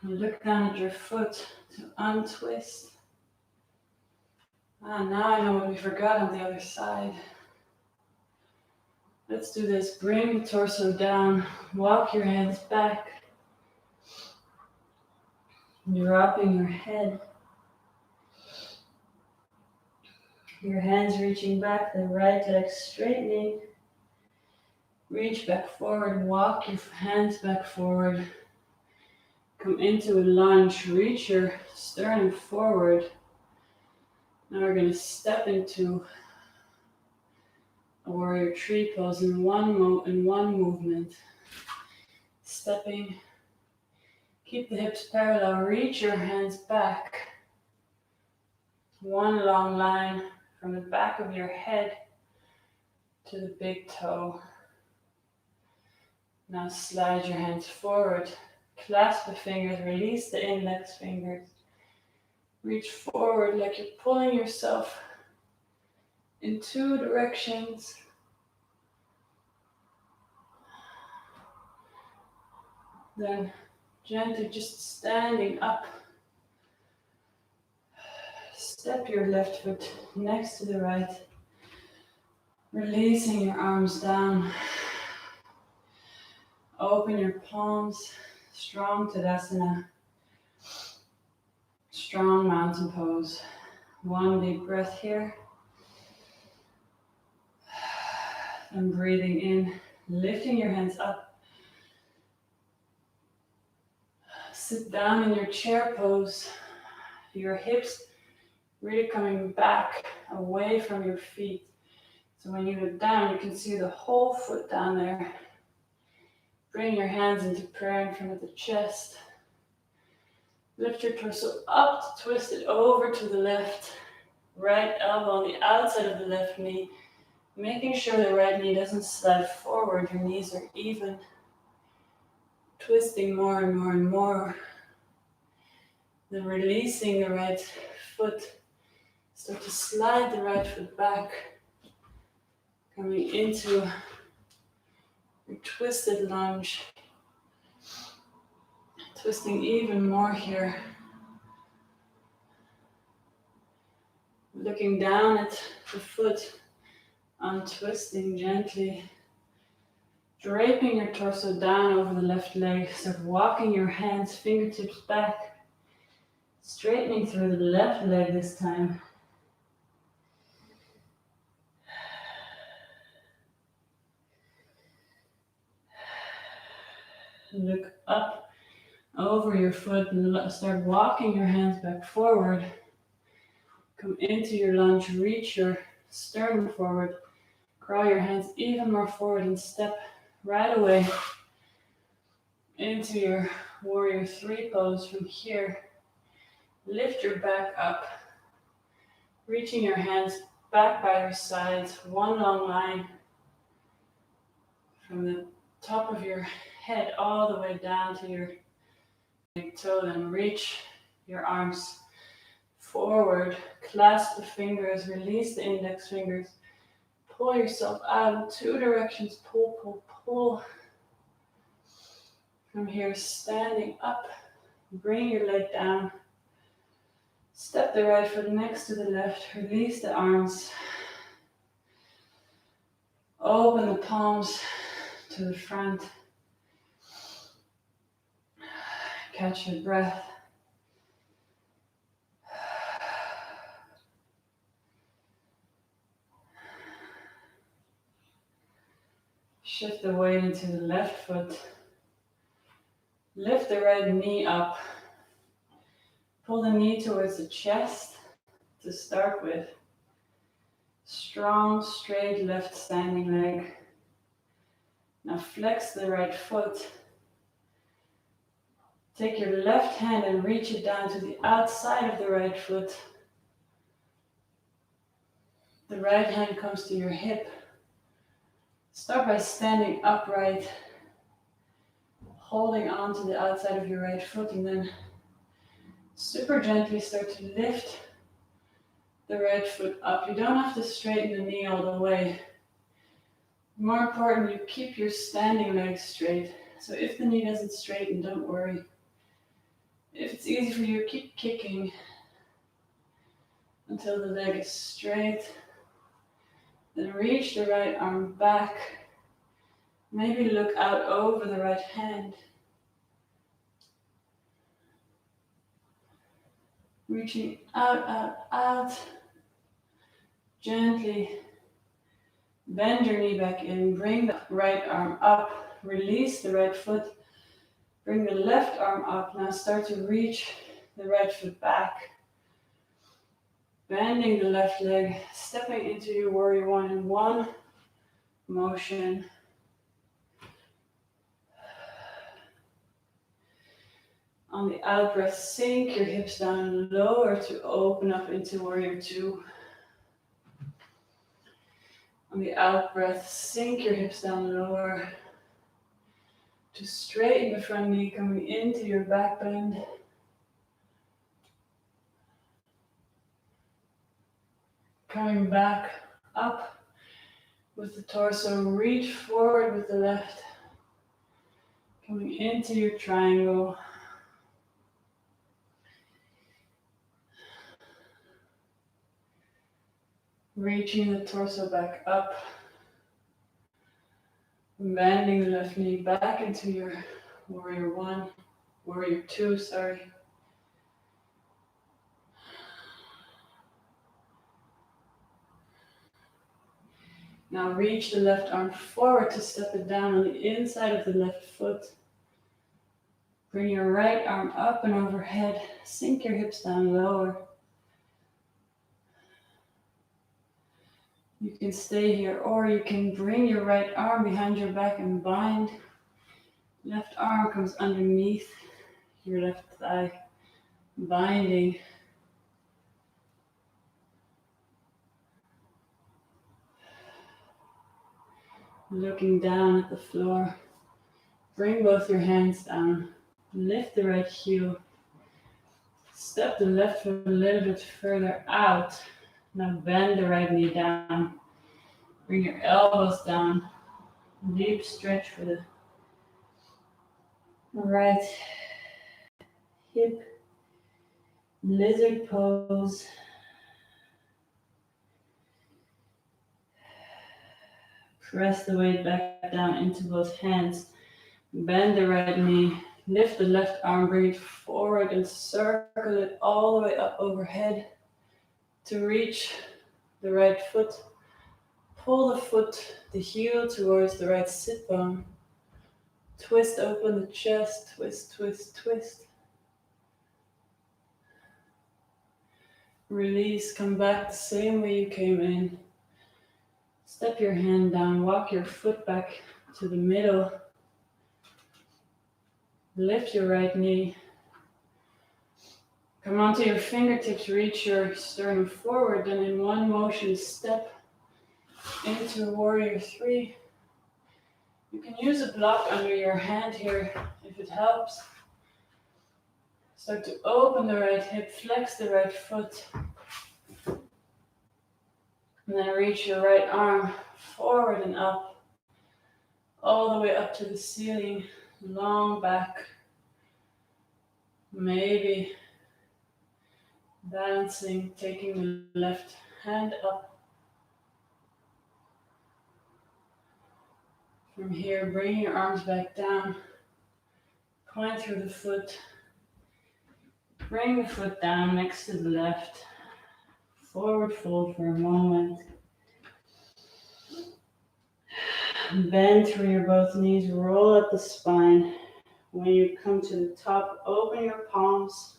And look down at your foot to untwist. Now I know what we forgot on the other side. Let's do this. Bring the torso down, walk your hands back. Dropping your head. Your hands reaching back, the right leg straightening. Reach back forward, walk your hands back forward. Come into a lunge, reach your sternum forward. Now we're going to step into a warrior tree pose in one movement. Stepping, keep the hips parallel, reach your hands back. One long line from the back of your head to the big toe. Now slide your hands forward, clasp the fingers, release the index fingers. Reach forward like you're pulling yourself in two directions. Then gently just standing up. Step your left foot next to the right. Releasing your arms down. Open your palms. Strong Tadasana. Strong mountain pose. One deep breath here. And breathing in, lifting your hands up. Sit down in your chair pose. Your hips really coming back away from your feet. So when you look down, you can see the whole foot down there. Bring your hands into prayer in front of the chest. Lift your torso up to twist it over to the left. Right elbow on the outside of the left knee. Making sure the right knee doesn't slide forward. Your knees are even. Twisting more and more and more. Then releasing the right foot. Start to slide the right foot back. Coming into your twisted lunge. Twisting even more here. Looking down at the foot, untwisting gently. Draping your torso down over the left leg. Start walking your hands, fingertips back. Straightening through the left leg this time. Look up over your foot and start walking your hands back forward. Come into your lunge, reach your sternum forward. Crawl your hands even more forward and step right away into your warrior three pose. From here, lift your back up, reaching your hands back by your sides, one long line from the top of your head all the way down to your big toe. Then reach your arms forward, clasp the fingers, release the index fingers, pull yourself out in two directions, pull, pull, pull. From here, standing up, bring your leg down, step the right foot next to the left, release the arms, open the palms to the front, catch your breath. Shift the weight into the left foot. Lift the right knee up. Pull the knee towards the chest to start with. Strong, straight left standing leg. Now flex the right foot. Take your left hand and reach it down to the outside of the right foot. The right hand comes to your hip. Start by standing upright, holding on to the outside of your right foot, and then super gently start to lift the right foot up. You don't have to straighten the knee all the way. More important, you keep your standing leg straight. So if the knee doesn't straighten, don't worry. If it's easy for you, keep kicking until the leg is straight. Then reach the right arm back. Maybe look out over the right hand. Reaching out, out, out. Gently bend your knee back in. Bring the right arm up. Release the right foot. Bring the left arm up. Now start to reach the right foot back. Bending the left leg, stepping into your warrior one in one motion. On the out breath, sink your hips down lower to open up into warrior two. On the out breath, sink your hips down lower to straighten the front knee, coming into your back bend. Coming back up with the torso, reach forward with the left. Coming into your triangle. Reaching the torso back up. Bending the left knee back into your warrior one, warrior two, sorry. Now reach the left arm forward to step it down on the inside of the left foot. Bring your right arm up and overhead. Sink your hips down lower. You can stay here, or you can bring your right arm behind your back and bind. Left arm comes underneath your left thigh, binding. Looking down at the floor. Bring both your hands down. Lift the right heel. Step the left foot a little bit further out. Now bend the right knee down. Bring your elbows down. Deep stretch for the right hip. Lizard pose. Press the weight back down into both hands. Bend the right knee. Lift the left arm, bring it forward and circle it all the way up overhead to reach the right foot. Pull the foot, the heel towards the right sit bone. Twist open the chest, twist, twist, twist. Release, come back the same way you came in. Step your hand down, walk your foot back to the middle. Lift your right knee. Come onto your fingertips, reach your sternum forward, then in one motion step into warrior three. You can use a block under your hand here if it helps. Start to open the right hip, flex the right foot. And then reach your right arm forward and up, all the way up to the ceiling, long back. Maybe balancing, taking the left hand up. From here, bring your arms back down, point through the foot, bring the foot down next to the left, forward fold for a moment. Bend through your both knees, roll up the spine. When you come to the top, open your palms.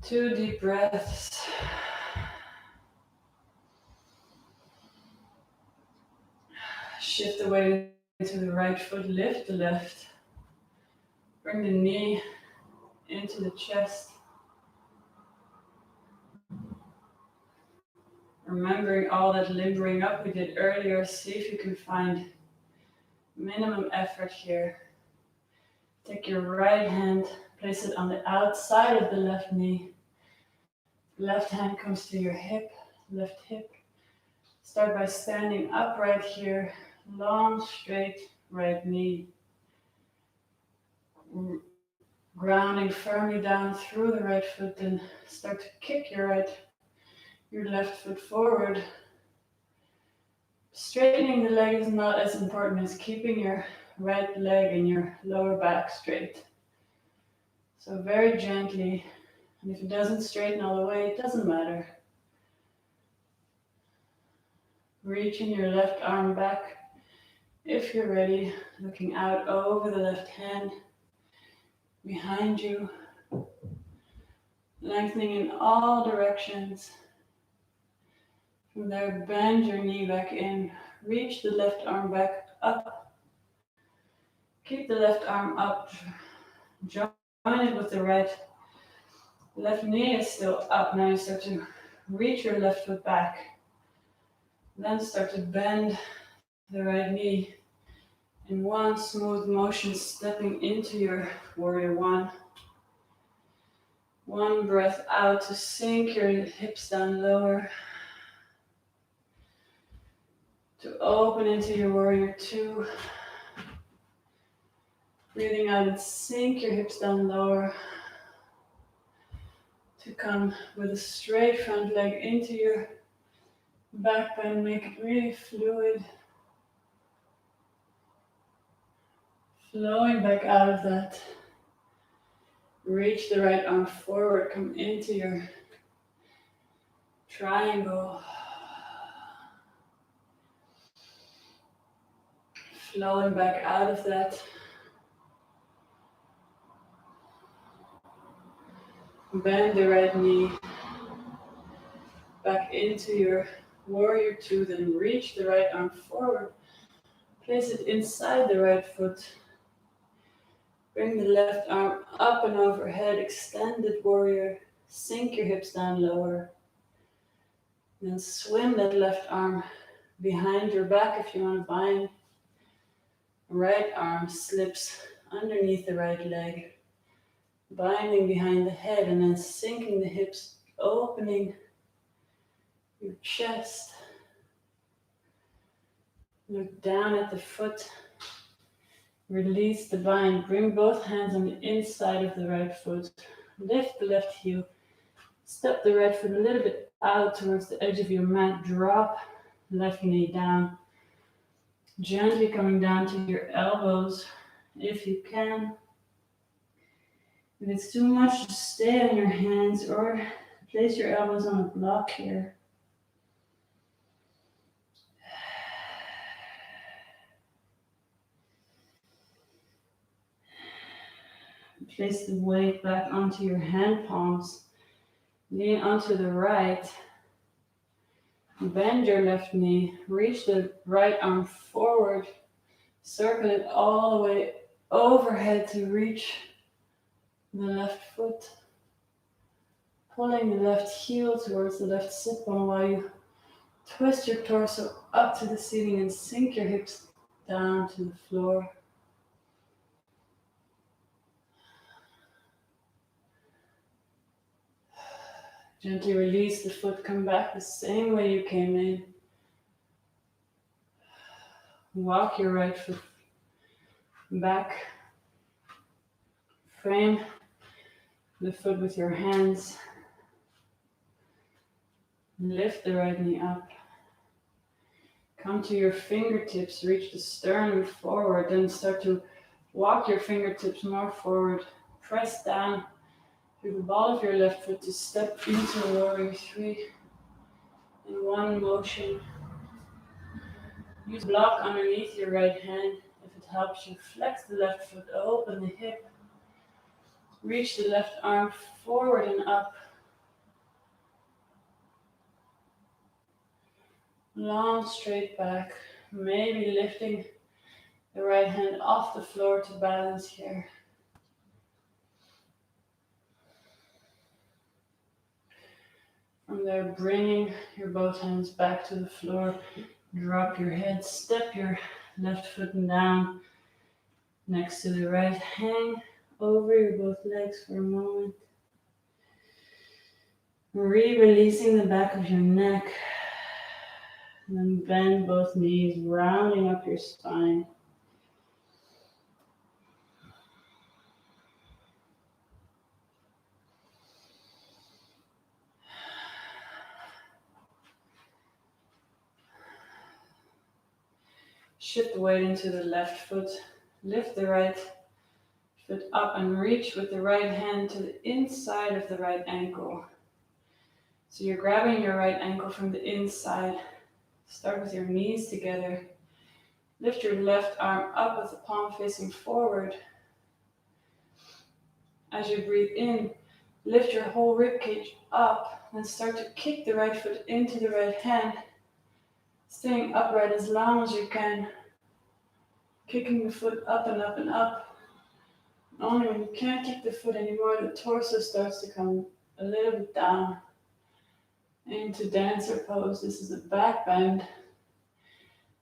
2 deep breaths. Shift the weight into the right foot, lift the left. Bring the knee into the chest. Remembering all that limbering up we did earlier, see if you can find minimum effort here. Take your right hand, place it on the outside of the left knee. Left hand comes to your hip, left hip. Start by standing upright here, long, straight right knee. Grounding firmly down through the right foot, then start to kick your left foot forward. Straightening the leg is not as important as keeping your right leg and your lower back straight. So very gently, and if it doesn't straighten all the way, it doesn't matter. Reaching your left arm back if you're ready, looking out over the left hand behind you, lengthening in all directions. From there, bend your knee back in, reach the left arm back up. Keep the left arm up, join it with the right. Left knee is still up. Now you start to reach your left foot back. Then start to bend the right knee in one smooth motion, stepping into your warrior one. One breath out to sink your hips down lower. To open into your warrior two. Breathing out and sink your hips down lower. To come with a straight front leg into your back bend, make it really fluid. Flowing back out of that. Reach the right arm forward, come into your triangle. Flowing back out of that. Bend the right knee back into your warrior two, then reach the right arm forward. Place it inside the right foot. Bring the left arm up and overhead, extended warrior. Sink your hips down lower. Then swim that left arm behind your back if you want to bind. Right arm slips underneath the right leg. Binding behind the head and then sinking the hips, opening your chest. Look down at the foot. Release the bind. Bring both hands on the inside of the right foot. Lift the left heel. Step the right foot a little bit out towards the edge of your mat. Drop left knee down. Gently coming down to your elbows if you can. If it's too much, just stay on your hands or place your elbows on a block here. Place the weight back onto your hand palms. Lean onto the right. Bend your left knee. Reach the right arm forward. Circle it all the way overhead to reach the left foot. Pulling the left heel towards the left sit bone while you twist your torso up to the ceiling and sink your hips down to the floor. Gently release the foot, come back the same way you came in. Walk your right foot back. Frame the foot with your hands. Lift the right knee up. Come to your fingertips, reach the sternum forward, then start to walk your fingertips more forward. Press down through the ball of your left foot to step into warrior three in one motion. Use block underneath your right hand if it helps you. Flex the left foot, open the hip. Reach the left arm forward and up. Long straight back, maybe lifting the right hand off the floor to balance here. From there, bringing your both hands back to the floor. Drop your head, step your left foot down next to the right. Hang over your both legs for a moment. Releasing the back of your neck. And then bend both knees, rounding up your spine. Shift the weight into the left foot. Lift the right foot up and reach with the right hand to the inside of the right ankle. So you're grabbing your right ankle from the inside. Start with your knees together. Lift your left arm up with the palm facing forward. As you breathe in, lift your whole rib cage up and start to kick the right foot into the right hand, staying upright as long as you can, kicking the foot up and up and up. Only when you can't kick the foot anymore, the torso starts to come a little bit down into dancer pose. This is a back bend.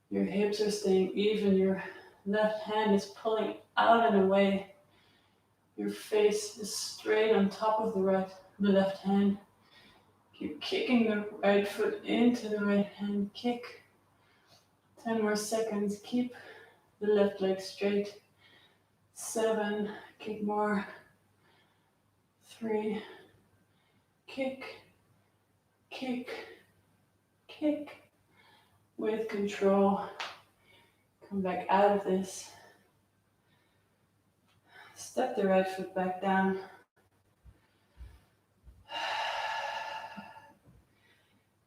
Your hips are staying even. Your left hand is pulling out and away. Your face is straight on top of the left hand. Keep kicking the right foot into the right hand. Kick. 10 more seconds. Keep the left leg straight. 7. Kick more. 3. Kick. Kick. Kick. With control. Come back out of this. Step the right foot back down.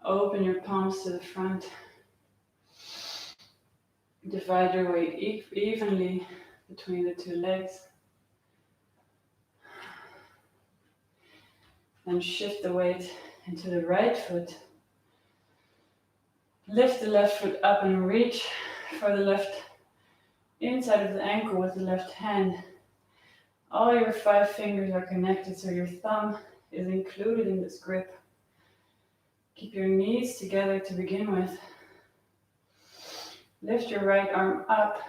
Open your palms to the front. Divide your weight evenly between the two legs. Then shift the weight into the right foot. Lift the left foot up and reach for the left inside of the ankle with the left hand. All your 5 fingers are connected, so your thumb is included in this grip. Keep your knees together to begin with. Lift your right arm up.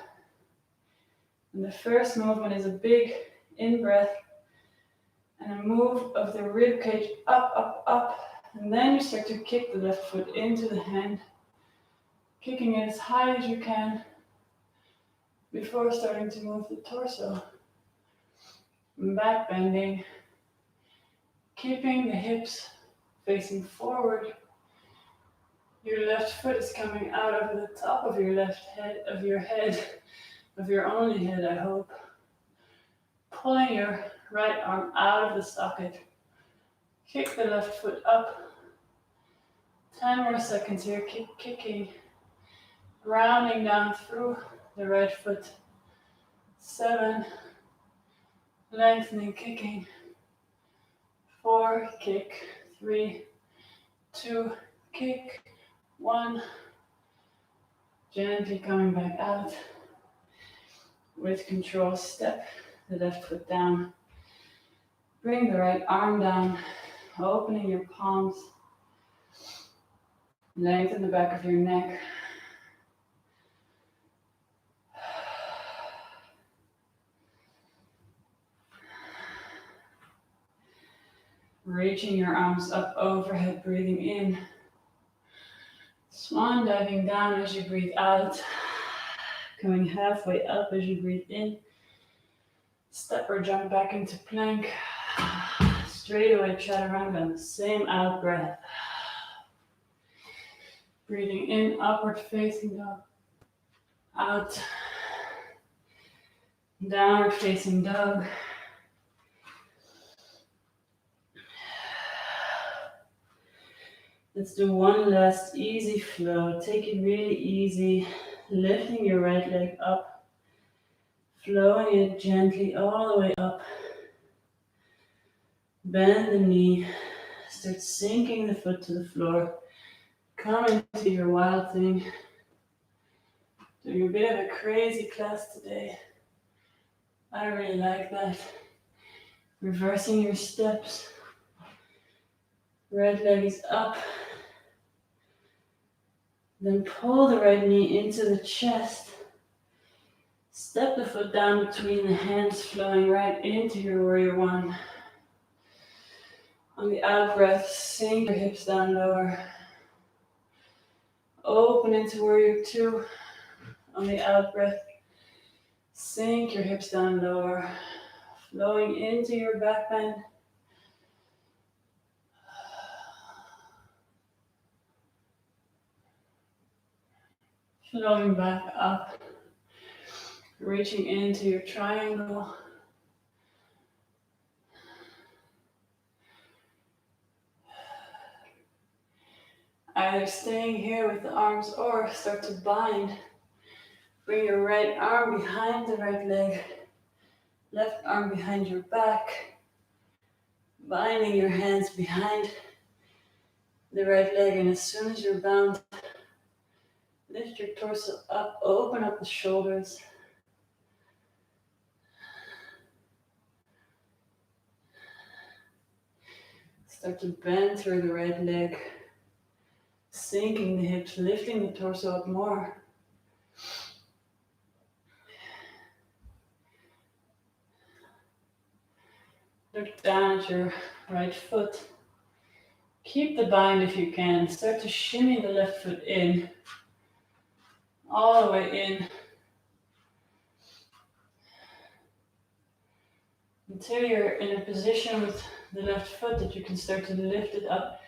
And the first movement is a big in-breath and a move of the rib cage up, up, up. And then you start to kick the left foot into the hand, kicking it as high as you can before starting to move the torso. Back bending, keeping the hips facing forward. Your left foot is coming out over the top of your of your only head, I hope. Pulling your right arm out of the socket. Kick the left foot up. 10 more seconds here. Keep kicking. Rounding down through the right foot. 7. Lengthening, kicking. 4, kick. 3, 2, kick. 1. Gently coming back out. With control, step the left foot down. Bring the right arm down, opening your palms. Lengthen the back of your neck. Reaching your arms up overhead, breathing in. Swan diving down as you breathe out. Coming halfway up as you breathe in. Step or jump back into plank. Straight away chaturanga on the same out breath. Breathing in, upward facing dog. Out. Downward facing dog. Let's do one last easy flow. Take it really easy. Lifting your right leg up. Flowing it gently all the way up. Bend the knee. Start sinking the foot to the floor. Come into your wild thing. Doing a bit of a crazy class today. I really like that. Reversing your steps. Right leg is up. Then pull the right knee into the chest. Step the foot down between the hands, flowing right into your warrior one. On the out breath, sink your hips down lower. Open into warrior two. On the out breath, sink your hips down lower. Flowing into your back bend. Flowing back up. Reaching into your triangle. Either staying here with the arms or start to bind. Bring your right arm behind the right leg. Left arm behind your back. Binding your hands behind the right leg, and as soon as you're bound, lift your torso up, open up the shoulders. Start to bend through the right leg, sinking the hips, lifting the torso up more. Look down at your right foot. Keep the bind if you can. Start to shimmy the left foot in, all the way in, until you're in a position with the left foot that you can start to lift it up.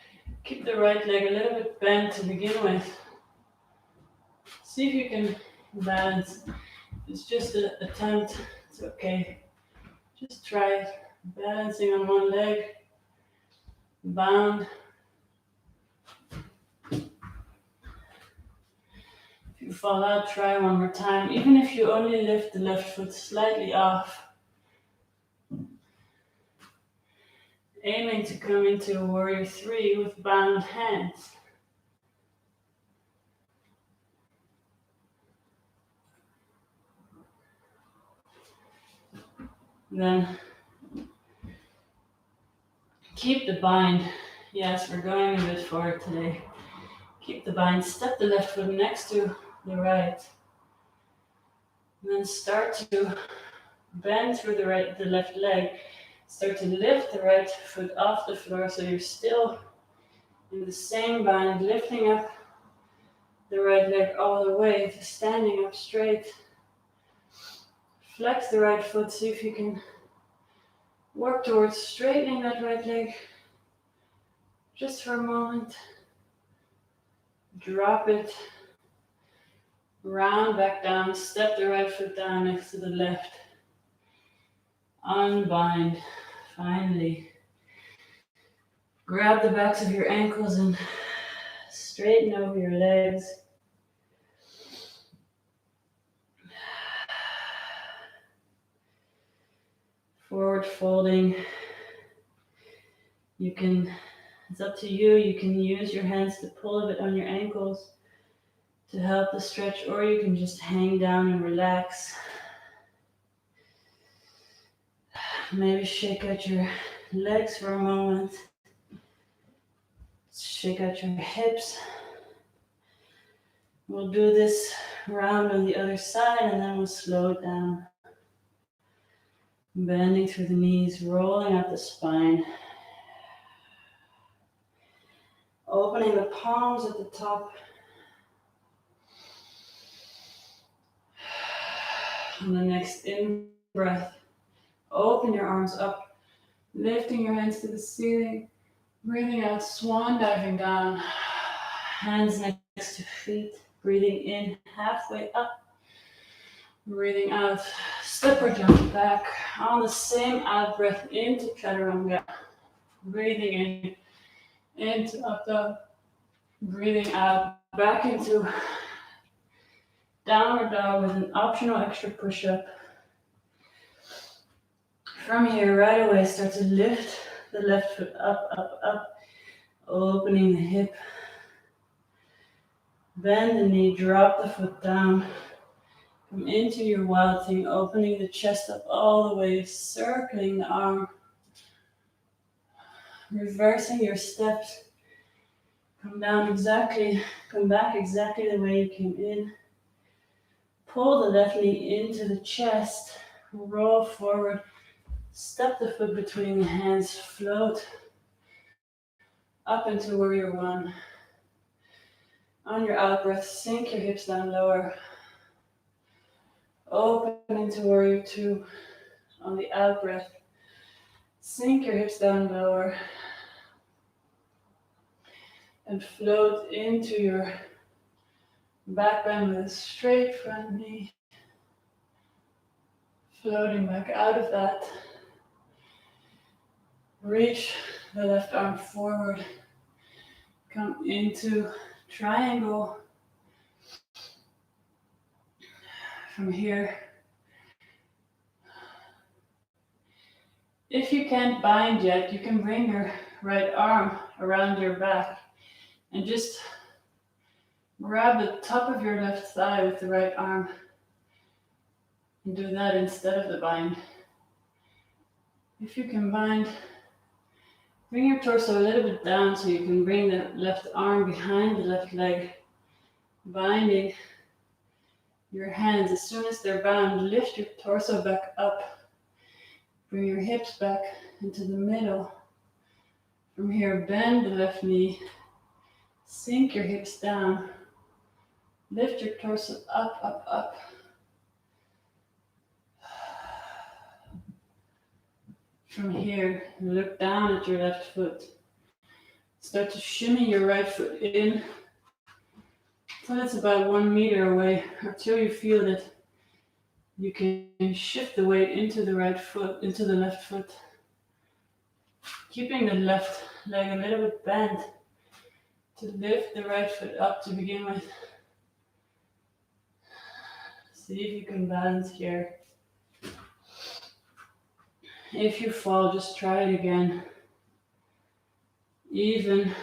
Keep the right leg a little bit bent to begin with. See if you can balance. It's just an attempt. It's okay. Just try it. Balancing on one leg. Bound. If you fall out, try one more time. Even if you only lift the left foot slightly off. Aiming to come into a warrior three with bound hands. Then keep the bind. Yes, we're going a bit forward today. Keep the bind. Step the left foot next to the right. And then start to bend through the left leg. Start to lift the right foot off the floor so you're still in the same bind, lifting up the right leg all the way to standing up straight. Flex the right foot, see if you can work towards straightening that right leg. Just for a moment. Drop it. Round back down, step the right foot down next to the left. Unbind. Finally. Grab the backs of your ankles and straighten over your legs. Forward folding. It's up to you. You can use your hands to pull a bit on your ankles to help the stretch, or you can just hang down and relax. Maybe shake out your legs for a moment. Shake out your hips. We'll do this round on the other side and then we'll slow it down. Bending through the knees, rolling up the spine. Opening the palms at the top. On the next in-breath, open your arms up, lifting your hands to the ceiling. Breathing out, swan diving down. Hands next to feet. Breathing in, halfway up. Breathing out, step or jump back. On the same out breath into chaturanga. Breathing in, into up dog. Breathing out, back into downward dog with an optional extra push-up. From here, right away, start to lift the left foot up, up, up. Opening the hip. Bend the knee, drop the foot down. Come into your wild thing, opening the chest up all the way, circling the arm. reversing your steps. Come back exactly the way you came in. Pull the left knee into the chest, roll forward, step the foot between the hands, float up into warrior one. On your out breath, sink your hips down lower. Open into warrior two. On the out breath, sink your hips down lower. And float into your back bend with a straight front knee. Floating back out of that. Reach the left arm forward. Come into triangle. From here, if you can't bind yet, you can bring your right arm around your back and just grab the top of your left thigh with the right arm and do that instead of the bind. If you can bind, bring your torso a little bit down so you can bring the left arm behind the left leg, binding your hands. As soon as they're bound, lift your torso back up. Bring your hips back into the middle. From here, bend the left knee. Sink your hips down. Lift your torso up, up, up. From here, look down at your left foot. Start to shimmy your right foot in. So that's about 1 meter away, until you feel that you can shift the weight into the right foot, into the left foot. Keeping the left leg a little bit bent to lift the right foot up to begin with. See if you can balance here. If you fall, just try it again. Even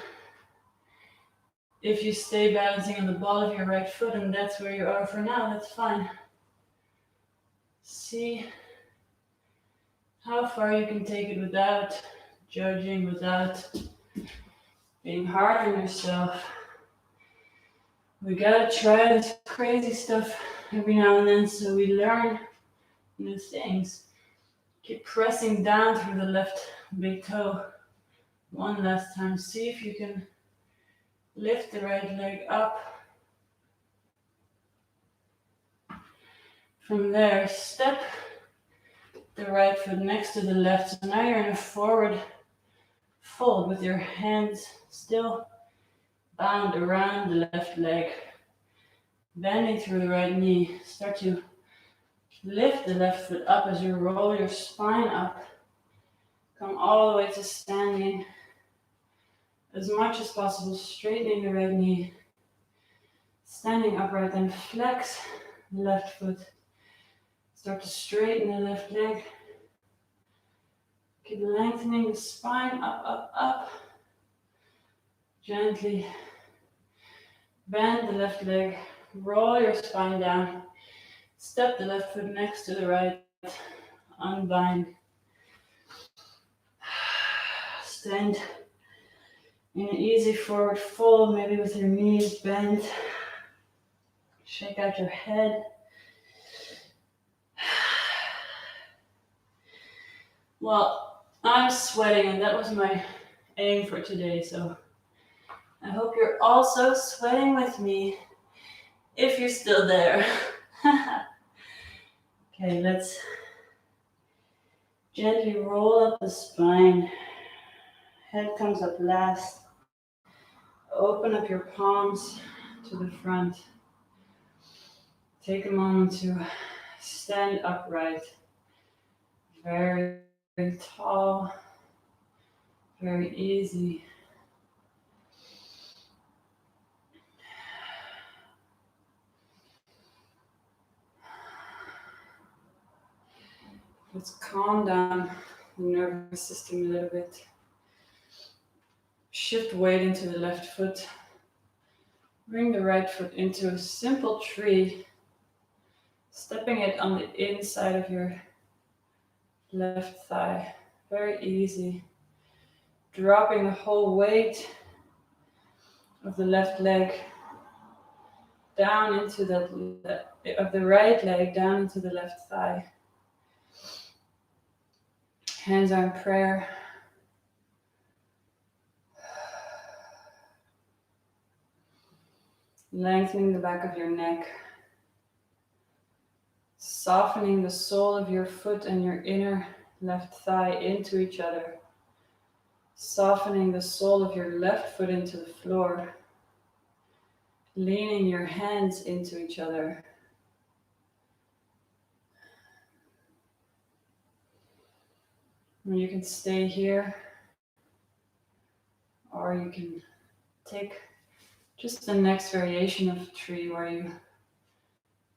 if you stay balancing on the ball of your right foot and that's where you are for now, that's fine. See how far you can take it without judging, without being hard on yourself. We gotta try this crazy stuff every now and then so we learn new things. Keep pressing down through the left big toe. One last time. See if you can lift the right leg up. From there, step the right foot next to the left. So now you're in a forward fold with your hands still bound around the left leg. Bending through the right knee. Start to lift the left foot up as you roll your spine up. Come all the way to standing. As much as possible, straightening the right knee. Standing upright, then flex the left foot. Start to straighten the left leg. Keep lengthening the spine, up, up, up. Gently bend the left leg. Roll your spine down. Step the left foot next to the right. Unbind. Stand in an easy forward fold, maybe with your knees bent. Shake out your head. Well, I'm sweating and that was my aim for today, so I hope you're also sweating with me if you're still there. Okay, let's gently roll up the spine. Head comes up last. Open up your palms to the front. Take a moment to stand upright. Very, very tall. Very easy. Let's calm down the nervous system a little bit. Shift weight into the left foot. Bring the right foot into a simple tree, stepping it on the inside of your left thigh. Very easy. dropping the whole weight of the left leg down into of the right leg down into the left thigh. Hands are in prayer. Lengthening the back of your neck. Softening the sole of your foot and your inner left thigh into each other. Softening the sole of your left foot into the floor. Leaning your hands into each other. And you can stay here, or you can take just the next variation of a tree where you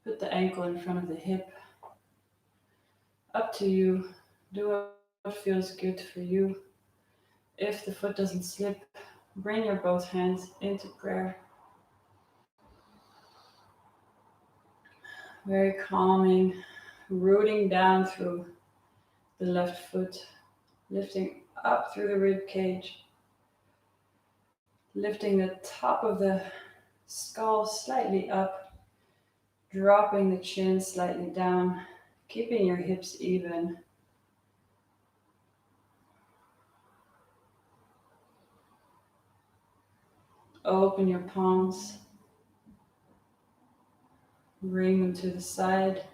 put the ankle in front of the hip. Up to you. Do what feels good for you. If the foot doesn't slip, bring your both hands into prayer. Very calming, rooting down through the left foot, lifting up through the rib cage, lifting the top of the skull slightly up, dropping the chin slightly down, keeping your hips even. Open your palms, bring them to the side.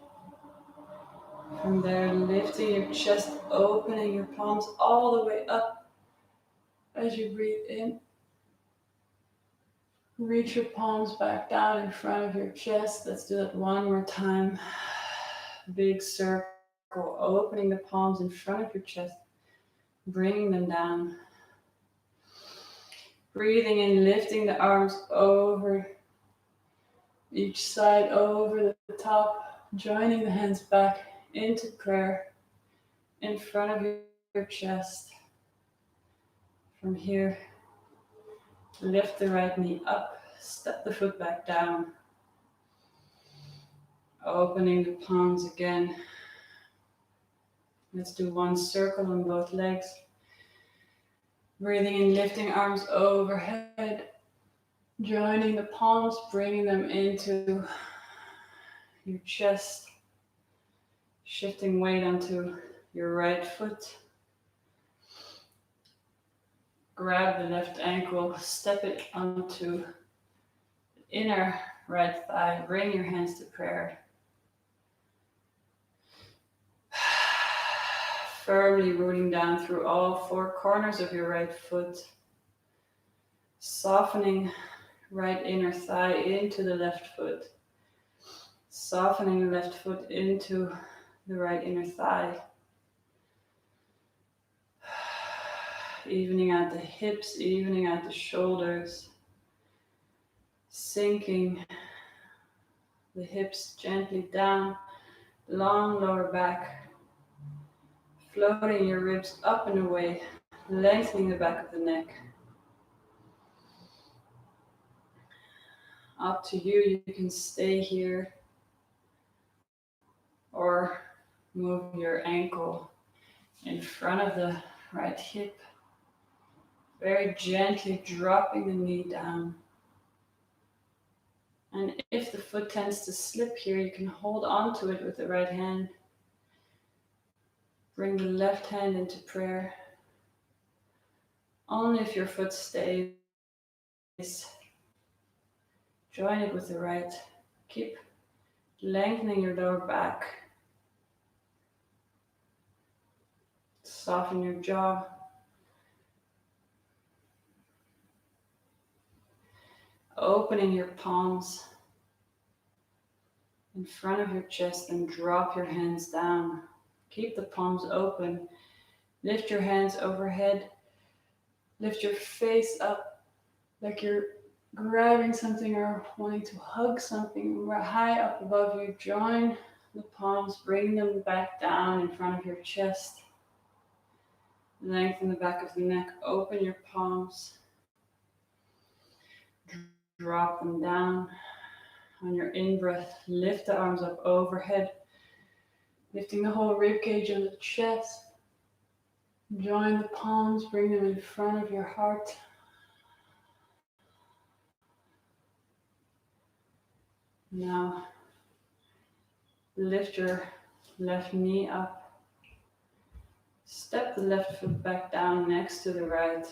From there, lifting your chest, opening your palms all the way up as you breathe in. Reach your palms back down in front of your chest. Let's do that one more time. Big circle, opening the palms in front of your chest, bringing them down. Breathing in, lifting the arms over each side, over the top, joining the hands back into prayer in front of your chest. From here, lift the right knee up, step the foot back down. Opening the palms again. Let's do one circle on both legs. Breathing in, lifting arms overhead. Joining the palms, bringing them into your chest. Shifting weight onto your right foot. Grab the left ankle, step it onto the inner right thigh. Bring your hands to prayer. Firmly rooting down through all four corners of your right foot. Softening right inner thigh into the left foot. Softening the left foot into the right inner thigh. Evening out the hips, evening out the shoulders. Sinking the hips gently down, long lower back. Floating your ribs up and away, lengthening the back of the neck. Up to you, you can stay here or move your ankle in front of the right hip. Very gently dropping the knee down. And if the foot tends to slip here, you can hold on to it with the right hand. Bring the left hand into prayer. Only if your foot stays. Join it with the right. Keep lengthening your lower back. Soften your jaw. Opening your palms in front of your chest and drop your hands down. Keep the palms open. Lift your hands overhead. Lift your face up like you're grabbing something or wanting to hug something high up above you. Join the palms, bring them back down in front of your chest. Lengthen the back of the neck, open your palms. Drop them down. On your in-breath, lift the arms up overhead, lifting the whole rib cage and the chest. Join the palms, bring them in front of your heart. Now, lift your left knee up. Step the left foot back down next to the right.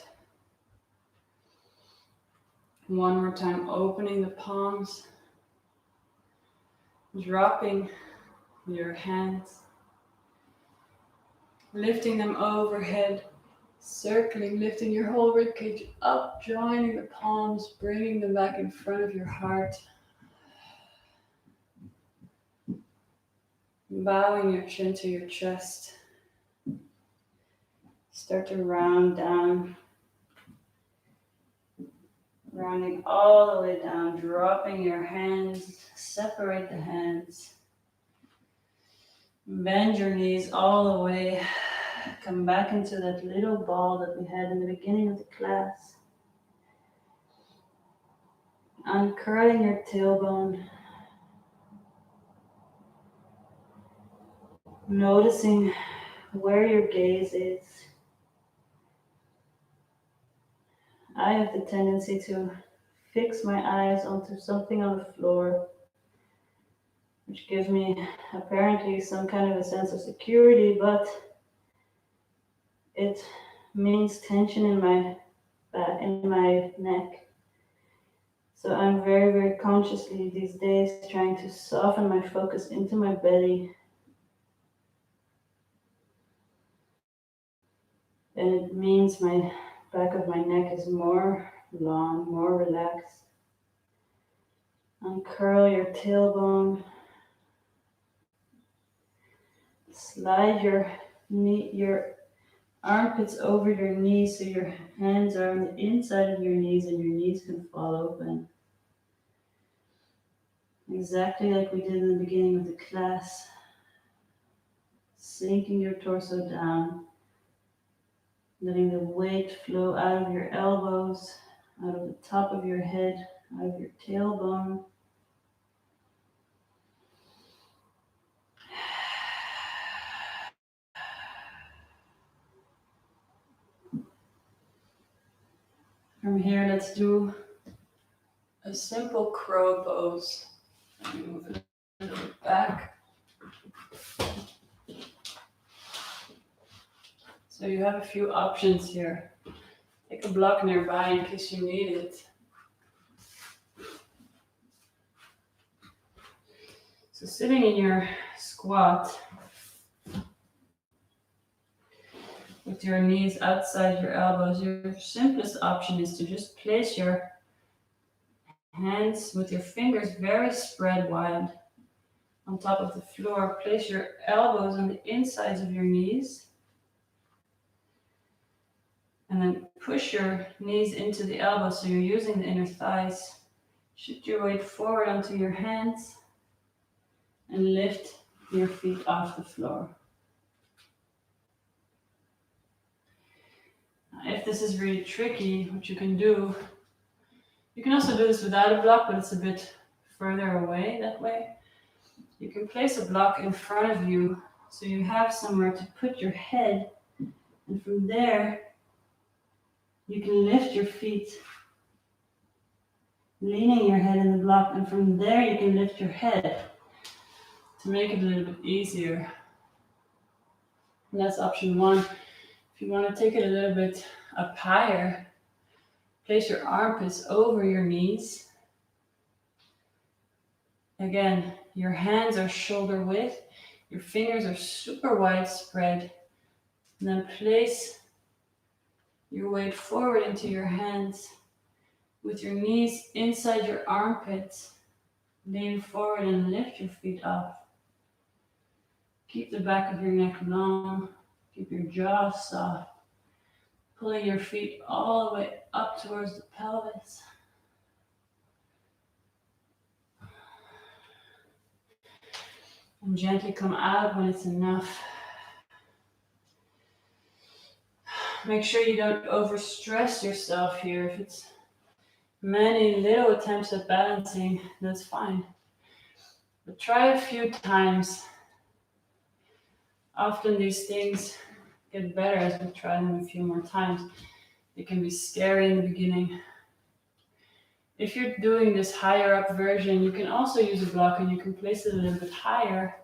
One more time, opening the palms. Dropping your hands. Lifting them overhead. Circling, lifting your whole ribcage up, joining the palms, bringing them back in front of your heart. Bowing your chin to your chest. Start to round down. Rounding all the way down, dropping your hands, separate the hands. Bend your knees all the way. Come back into that little ball that we had in the beginning of the class. Uncurling your tailbone. Noticing where your gaze is. I have the tendency to fix my eyes onto something on the floor, which gives me apparently some kind of a sense of security, but it means tension in my back, in my neck. So I'm very, very consciously these days trying to soften my focus into my belly. And it means my back of my neck is more long, more relaxed. Uncurl your tailbone. Slide your armpits over your knees so your hands are on the inside of your knees and your knees can fall open. Exactly like we did in the beginning of the class. Sinking your torso down. Letting the weight flow out of your elbows, out of the top of your head, out of your tailbone. From here, let's do a simple crow pose. Let me move it a little bit back. So you have a few options here. Take a block nearby in case you need it. So sitting in your squat with your knees outside your elbows, your simplest option is to just place your hands with your fingers very spread wide on top of the floor. Place your elbows on the insides of your knees. And then push your knees into the elbows so you're using the inner thighs. Shift your weight forward onto your hands and lift your feet off the floor. Now, if this is really tricky, what you can do, you can also do this without a block, but it's a bit further away that way. You can place a block in front of you so you have somewhere to put your head, and from there you can lift your feet, leaning your head in the block, and from there you can lift your head to make it a little bit easier. And that's option one. If you want to take it a little bit up higher, place your armpits over your knees. Again, your hands are shoulder width, your fingers are super wide spread, and then place your weight forward into your hands with your knees inside your armpits. Lean forward and lift your feet up. Keep the back of your neck long. Keep your jaw soft. Pulling your feet all the way up towards the pelvis. And gently come out when it's enough. Make sure you don't overstress yourself here. If it's many little attempts at balancing, that's fine. But try a few times. Often these things get better as we try them a few more times. They can be scary in the beginning. If you're doing this higher up version, you can also use a block and you can place it a little bit higher.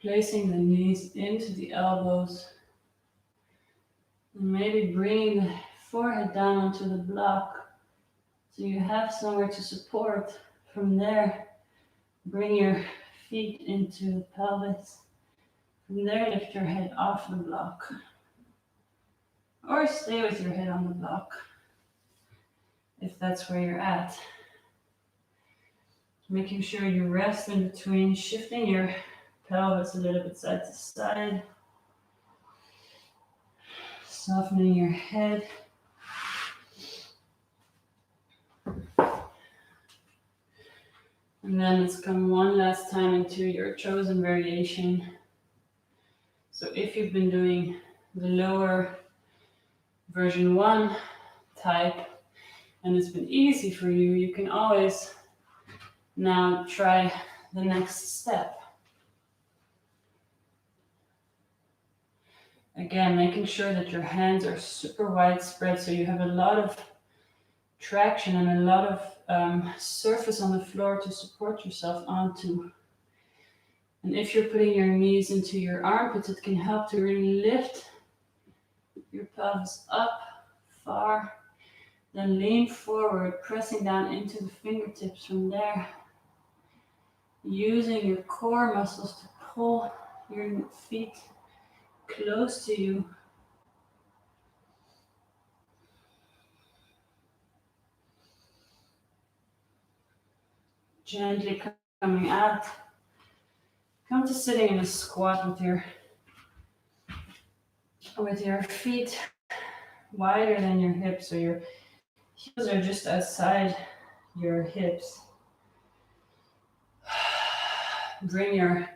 Placing the knees into the elbows. And maybe bringing the forehead down onto the block so you have somewhere to support. From there, bring your feet into the pelvis. From there, lift your head off the block. Or stay with your head on the block, if that's where you're at. Making sure you rest in between, shifting your pelvis a little bit side to side. Softening your head. And then let's come one last time into your chosen variation. So if you've been doing the lower version 1 type and it's been easy for you, you can always now try the next step. Again, making sure that your hands are super widespread so you have a lot of traction and a lot of surface on the floor to support yourself onto. And if you're putting your knees into your armpits, it can help to really lift your pelvis up far. Then lean forward, pressing down into the fingertips from there. Using your core muscles to pull your feet close to you. Gently coming out. Come to sitting in a squat with your feet wider than your hips, so your heels are just outside your hips. Bring your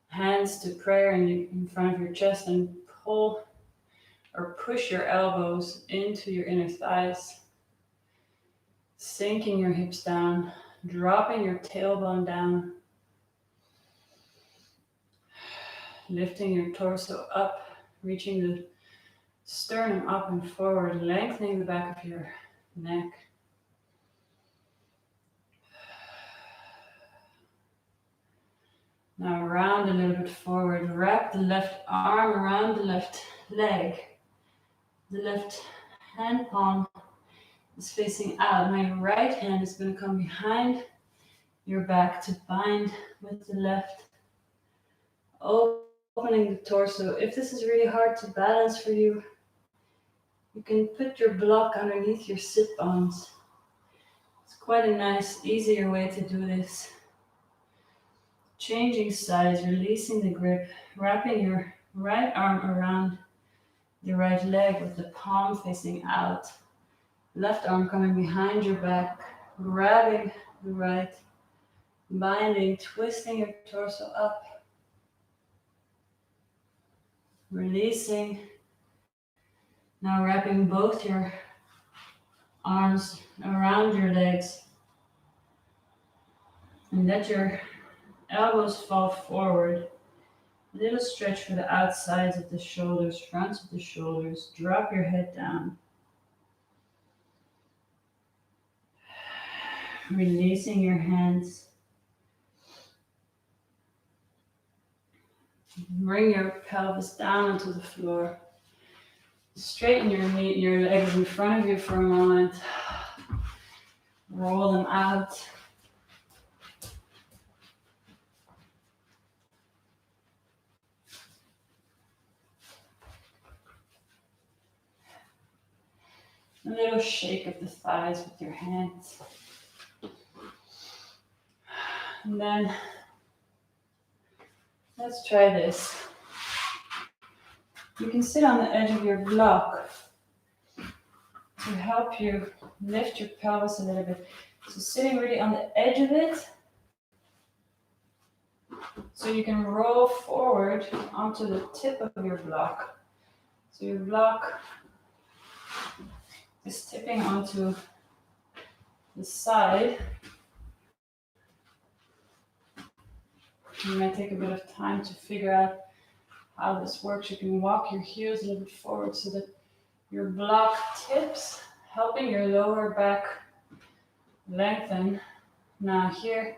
hands to prayer in front of your chest and pull or push your elbows into your inner thighs. Sinking your hips down, dropping your tailbone down. Lifting your torso up, reaching the sternum up and forward, lengthening the back of your neck. Now round a little bit forward, wrap the left arm around the left leg. The left hand palm is facing out. Now your right hand is going to come behind your back to bind with the left. Opening the torso. If this is really hard to balance for you, you can put your block underneath your sit bones. It's quite a nice, easier way to do this. Changing sides, releasing the grip, wrapping your right arm around the right leg with the palm facing out. Left arm coming behind your back, grabbing the right, binding, twisting your torso up. Releasing. Now wrapping both your arms around your legs. And let your elbows fall forward. A little stretch for the outsides of the shoulders, fronts of the shoulders. Drop your head down. Releasing your hands. Bring your pelvis down onto the floor. Straighten your legs in front of you for a moment. Roll them out. A little shake of the thighs with your hands. And then let's try this. You can sit on the edge of your block to help you lift your pelvis a little bit. So sitting really on the edge of it, so you can roll forward onto the tip of your block. So your block is tipping onto the side. You might take a bit of time to figure out how this works. You can walk your heels a little bit forward so that your block tips, helping your lower back lengthen. Now here,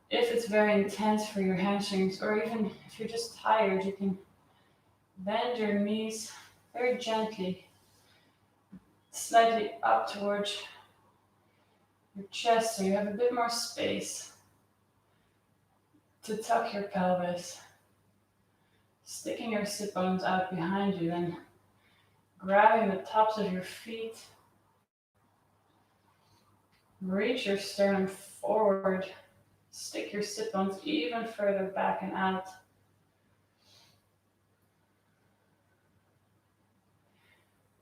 if it's very intense for your hamstrings, or even if you're just tired, you can bend your knees very gently, slightly up towards your chest so you have a bit more space to tuck your pelvis. Sticking your sit bones out behind you, then grabbing the tops of your feet. Reach your sternum forward. Stick your sit bones even further back and out.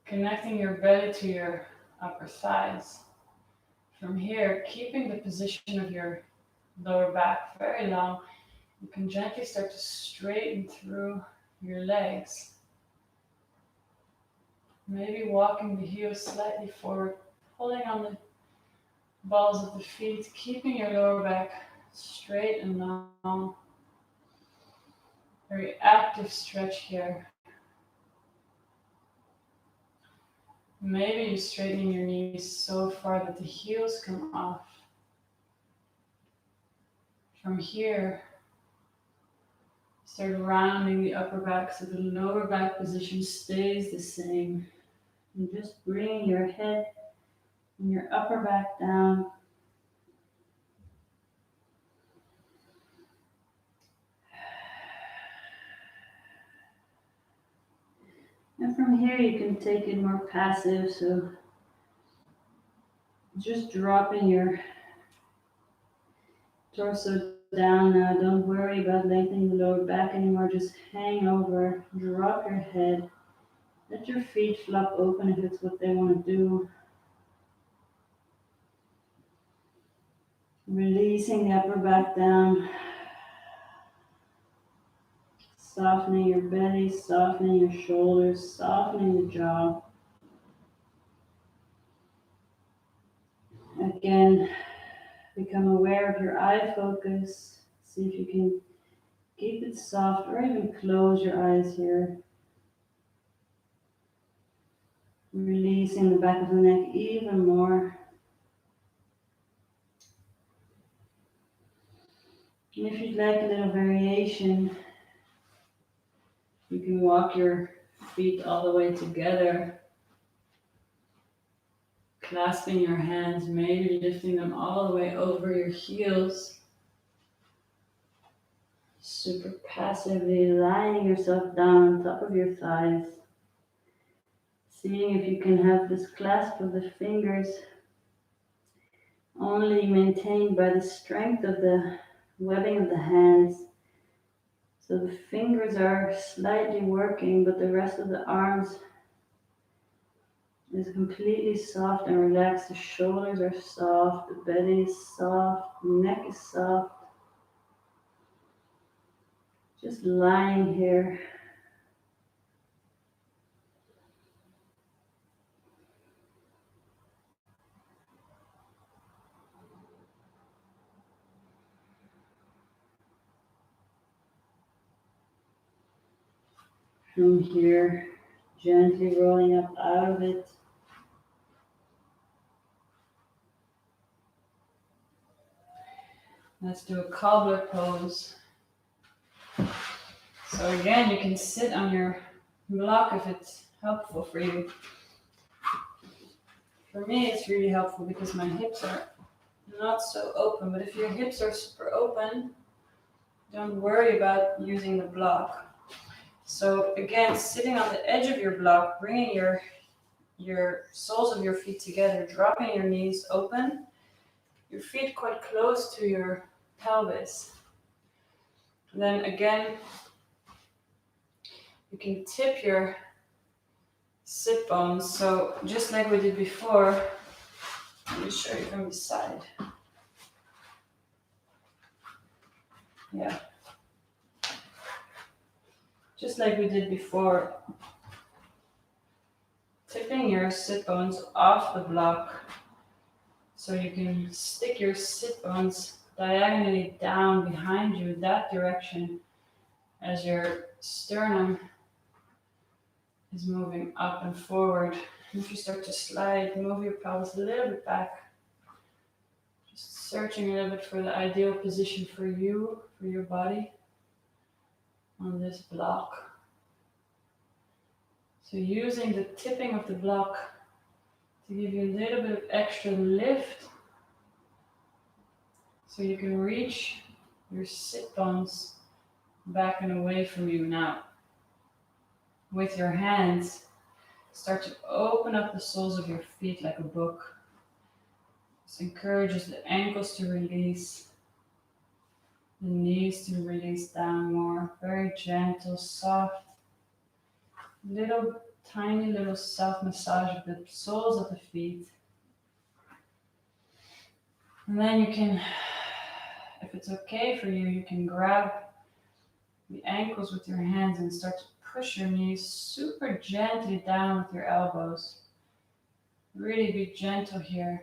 Connecting your belly to your upper thighs. From here, keeping the position of your lower back very long, you can gently start to straighten through your legs. Maybe walking the heels slightly forward, pulling on the balls of the feet, keeping your lower back straight and long. Very active stretch here. Maybe you straighten your knees so far that the heels come off. From here, start rounding the upper back so the lower back position stays the same. And just bringing your head and your upper back down. And from here you can take it more passive, so just dropping your torso down now. Don't worry about lengthening the lower back anymore, just hang over, drop your head, let your feet flop open if it's what they want to do. Releasing the upper back down, softening your belly, softening your shoulders, softening the jaw. Again, become aware of your eye focus. See if you can keep it soft or even close your eyes here. Releasing the back of the neck even more. And if you'd like a little variation, you can walk your feet all the way together, clasping your hands, maybe lifting them all the way over your heels. Super passively lying yourself down on top of your thighs. Seeing if you can have this clasp of the fingers only maintained by the strength of the webbing of the hands. So the fingers are slightly working, but the rest of the arms is completely soft and relaxed. The shoulders are soft, the belly is soft, the neck is soft. Just lying here. From here, gently rolling up out of it. Let's do a cobbler pose. So again, you can sit on your block if it's helpful for you. For me, it's really helpful because my hips are not so open, but if your hips are super open, don't worry about using the block. So again, sitting on the edge of your block, bringing your soles of your feet together, dropping your knees open, your feet quite close to your pelvis. And then again, you can tip your sit bones. So just like we did before, let me show you from the side. Yeah. Just like we did before, tipping your sit bones off the block so you can stick your sit bones diagonally down behind you, that direction, as your sternum is moving up and forward. And if you start to slide, move your pelvis a little bit back. Just searching a little bit for the ideal position for you, for your body on this block. So using the tipping of the block to give you a little bit of extra lift so you can reach your sit bones back and away from you now. With your hands, start to open up the soles of your feet like a book. This encourages the ankles to release, the knees to release down more. Very gentle, soft, tiny little soft massage of the soles of the feet. And then you can, if it's okay for you, you can grab the ankles with your hands and start to push your knees super gently down with your elbows. Really be gentle here.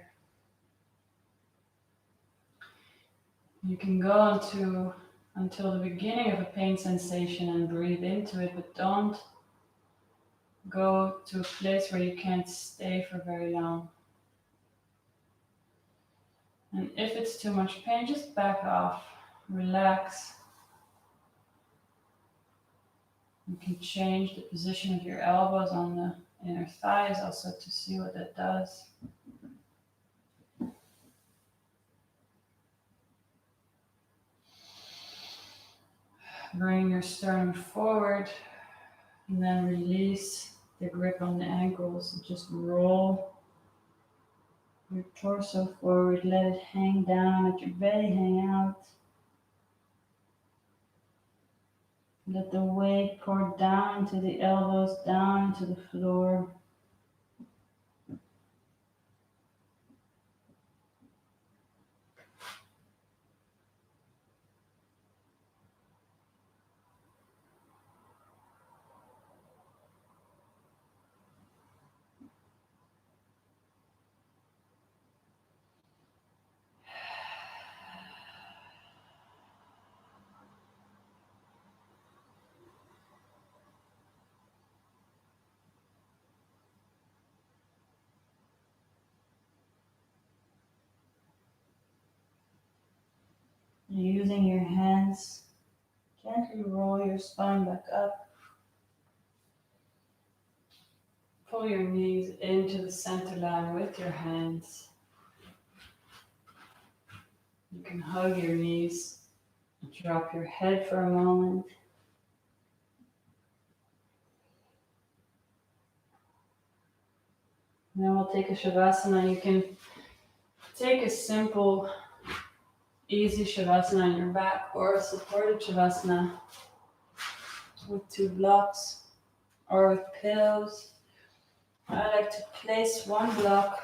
You can go until the beginning of a pain sensation and breathe into it, but don't go to a place where you can't stay for very long. And if it's too much pain, just back off, relax. You can change the position of your elbows on the inner thighs also to see what that does. Bring your sternum forward and then release the grip on the ankles. Just roll your torso forward, let it hang down, let your belly hang out. Let the weight pour down to the elbows, down to the floor. Using your hands, gently roll your spine back up. Pull your knees into the center line with your hands. You can hug your knees, drop your head for a moment. Then we'll take a Shavasana. You can take a simple, easy Shavasana on your back or a supported Shavasana with 2 blocks or with pillows. I like to place one block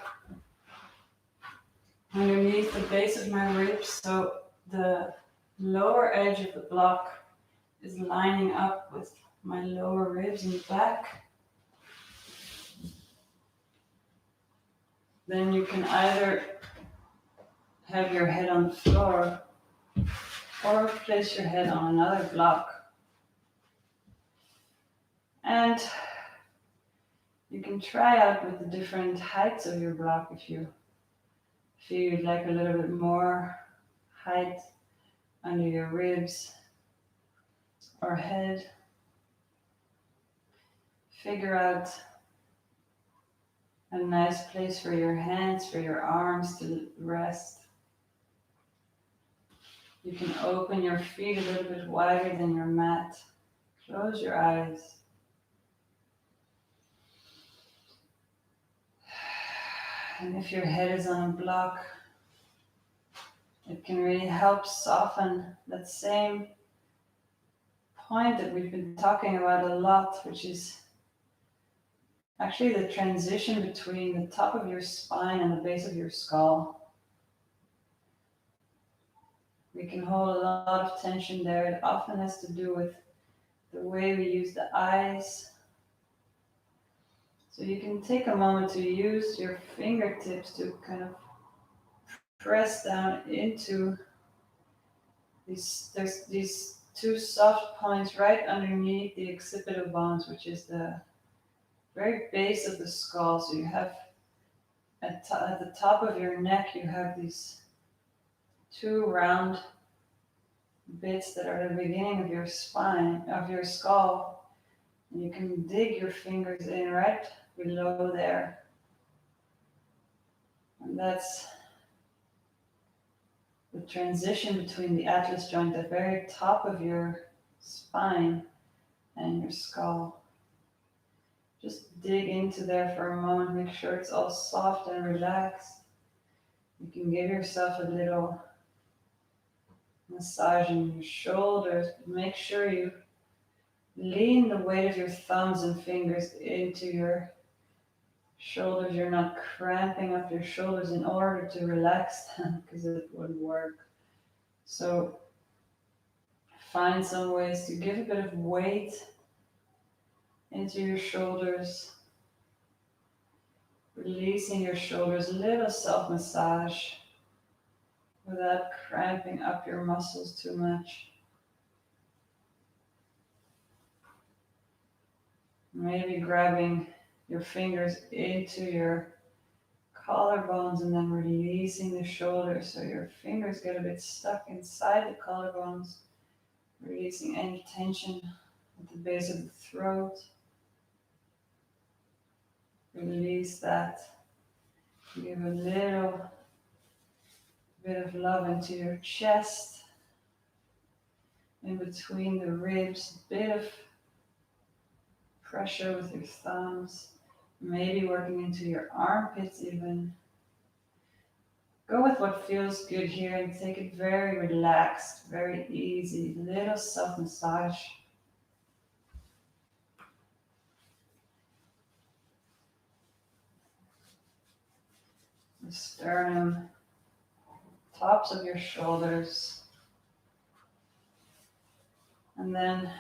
underneath the base of my ribs so the lower edge of the block is lining up with my lower ribs in the back. Then you can either have your head on the floor or place your head on another block. And you can try out with the different heights of your block if you feel you'd like a little bit more height under your ribs or head. Figure out a nice place for your hands, for your arms to rest. You can open your feet a little bit wider than your mat. Close your eyes. And if your head is on a block, it can really help soften that same point that we've been talking about a lot, which is actually the transition between the top of your spine and the base of your skull. We can hold a lot of tension there. It often has to do with the way we use the eyes. So you can take a moment to use your fingertips to kind of press down into There's these two soft points right underneath the occipital bones, which is the very base of the skull. So you have at the top of your neck, you have these two round bits that are the beginning of your spine, of your skull. And you can dig your fingers in right below there. And that's the transition between the atlas joint, the very top of your spine, and your skull. Just dig into there for a moment, make sure it's all soft and relaxed. You can give yourself a little massage in your shoulders, but make sure you lean the weight of your thumbs and fingers into your shoulders. You're not cramping up your shoulders in order to relax them, because it wouldn't work. So find some ways to give a bit of weight into your shoulders, releasing your shoulders, a little self-massage without cramping up your muscles too much. Maybe grabbing your fingers into your collarbones and then releasing the shoulders so your fingers get a bit stuck inside the collarbones, releasing any tension at the base of the throat. Release that. Give a little bit of love into your chest, in between the ribs, a bit of pressure with your thumbs, maybe working into your armpits even. Go with what feels good here and take it very relaxed, very easy, little self-massage. The sternum, tops of your shoulders, and then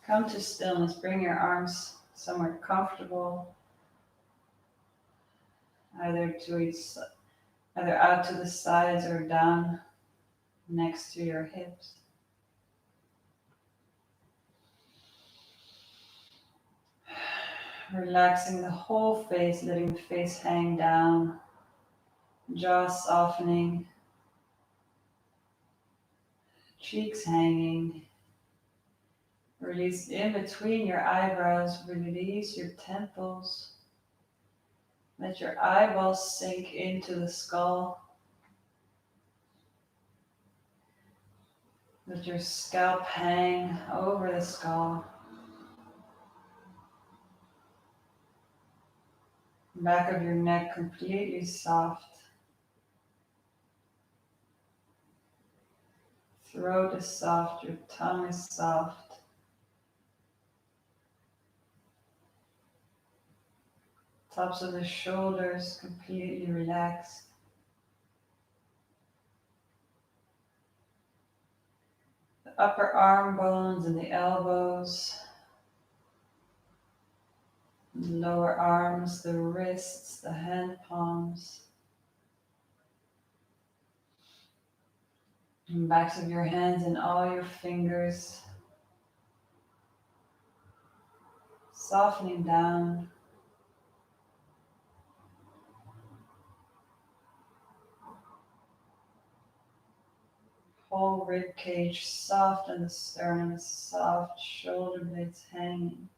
come to stillness. Bring your arms somewhere comfortable, either out to the sides or down next to your hips. Relaxing the whole face, letting the face hang down, jaw softening, cheeks hanging. Release in between your eyebrows, release your temples. Let your eyeballs sink into the skull. Let your scalp hang over the skull. Back of your neck completely soft. Throat is soft, your tongue is soft. Tops of the shoulders completely relaxed. The upper arm bones and the elbows. The lower arms, the wrists, the hand palms. And backs of your hands and all your fingers. Softening down. Whole rib cage soft and the sternum is soft, shoulder blades hanging.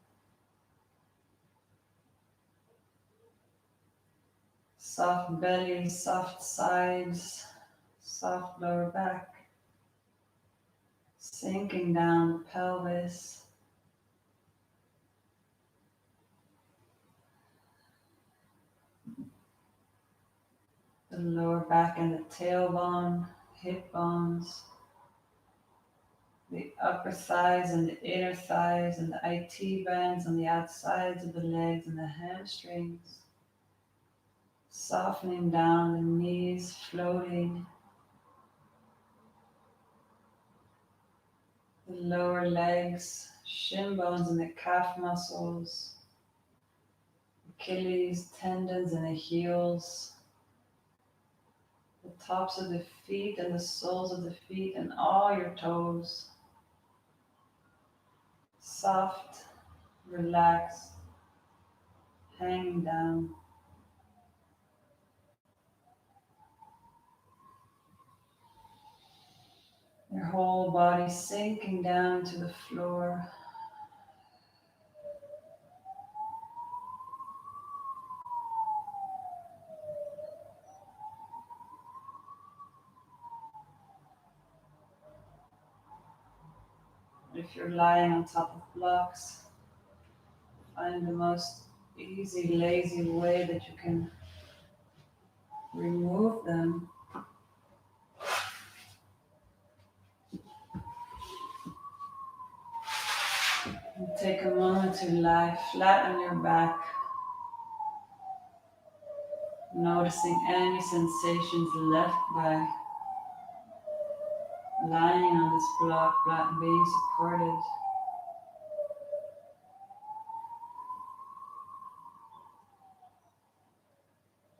Soft belly, soft sides, soft lower back. Sinking down the pelvis. The lower back and the tailbone, hip bones. The upper thighs and the inner thighs and the IT bands on the outsides of the legs and the hamstrings. Softening down the knees, floating. The lower legs, shin bones and the calf muscles. Achilles, tendons and the heels. the tops of the feet and the soles of the feet and all your toes. Soft, relaxed, hanging down. Your whole body sinking down to the floor. If you're lying on top of blocks, find the most easy, lazy way that you can remove them. And take a moment to lie flat on your back, noticing any sensations left by lying on this block, being supported.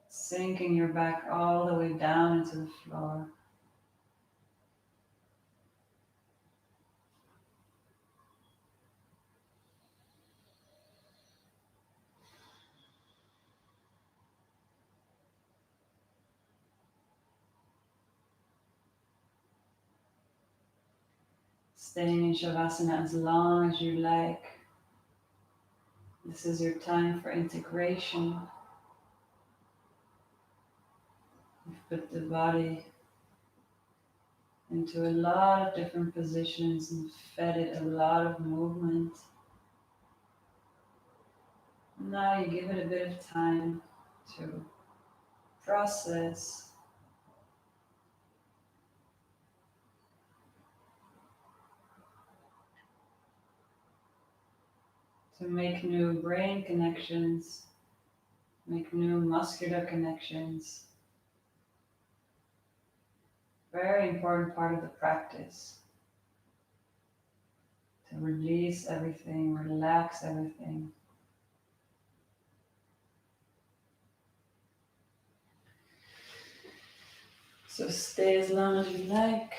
Sinking your back all the way down into the floor. Staying in Shavasana as long as you like. This is your time for integration. You've put the body into a lot of different positions and fed it a lot of movement. Now you give it a bit of time to process, to make new brain connections, make new muscular connections. Very important part of the practice. To release everything, relax everything. So stay as long as you like.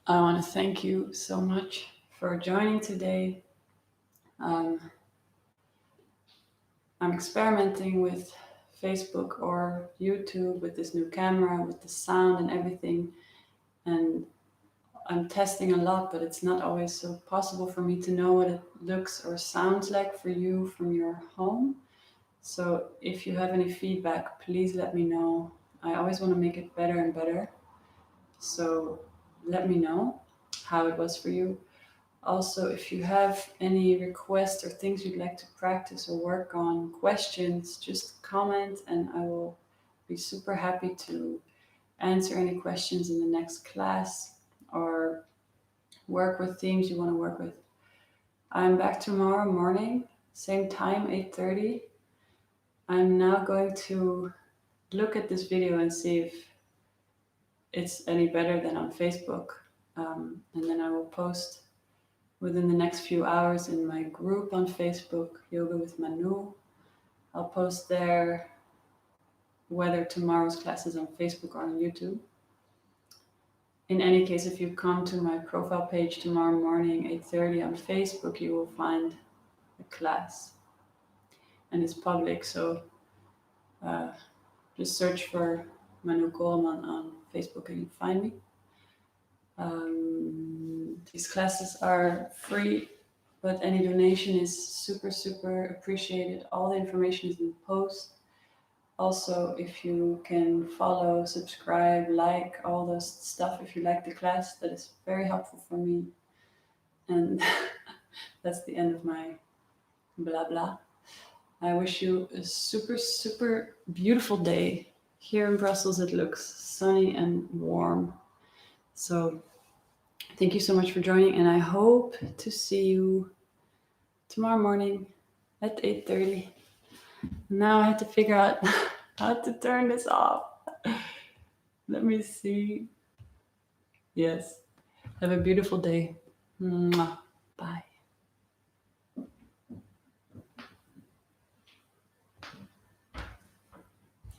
I want to thank you so much for joining today. I'm experimenting with Facebook or YouTube with this new camera, with the sound and everything. And I'm testing a lot, but it's not always so possible for me to know what it looks or sounds like for you from your home. So if you have any feedback, please let me know. I always want to make it better and better. So let me know how it was for you. Also, if you have any requests or things you'd like to practice or work on, questions, just comment and I will be super happy to answer any questions in the next class or work with themes you want to work with. I'm back tomorrow morning, same time, 8:30. I'm now going to look at this video and see if it's any better than on Facebook. And then I will post within the next few hours in my group on Facebook, Yoga with Manou. I'll post there whether tomorrow's class is on Facebook or on YouTube. In any case, if you come to my profile page tomorrow morning, 8:30 on Facebook, you will find the class. And it's public, so just search for Manou Koreman on Facebook and you'll find me. These classes are free, but any donation is super, super appreciated. All the information is in the post. Also, if you can follow, subscribe, like, all those stuff, if you like the class, that is very helpful for me. And that's the end of my blah, blah. I wish you a super, super beautiful day. Here in Brussels, it looks sunny and warm. So thank you so much for joining, and I hope to see you tomorrow morning at 8:30. Now I have to figure out how to turn this off. Let me see. Yes. Have a beautiful day. Mwah. Bye.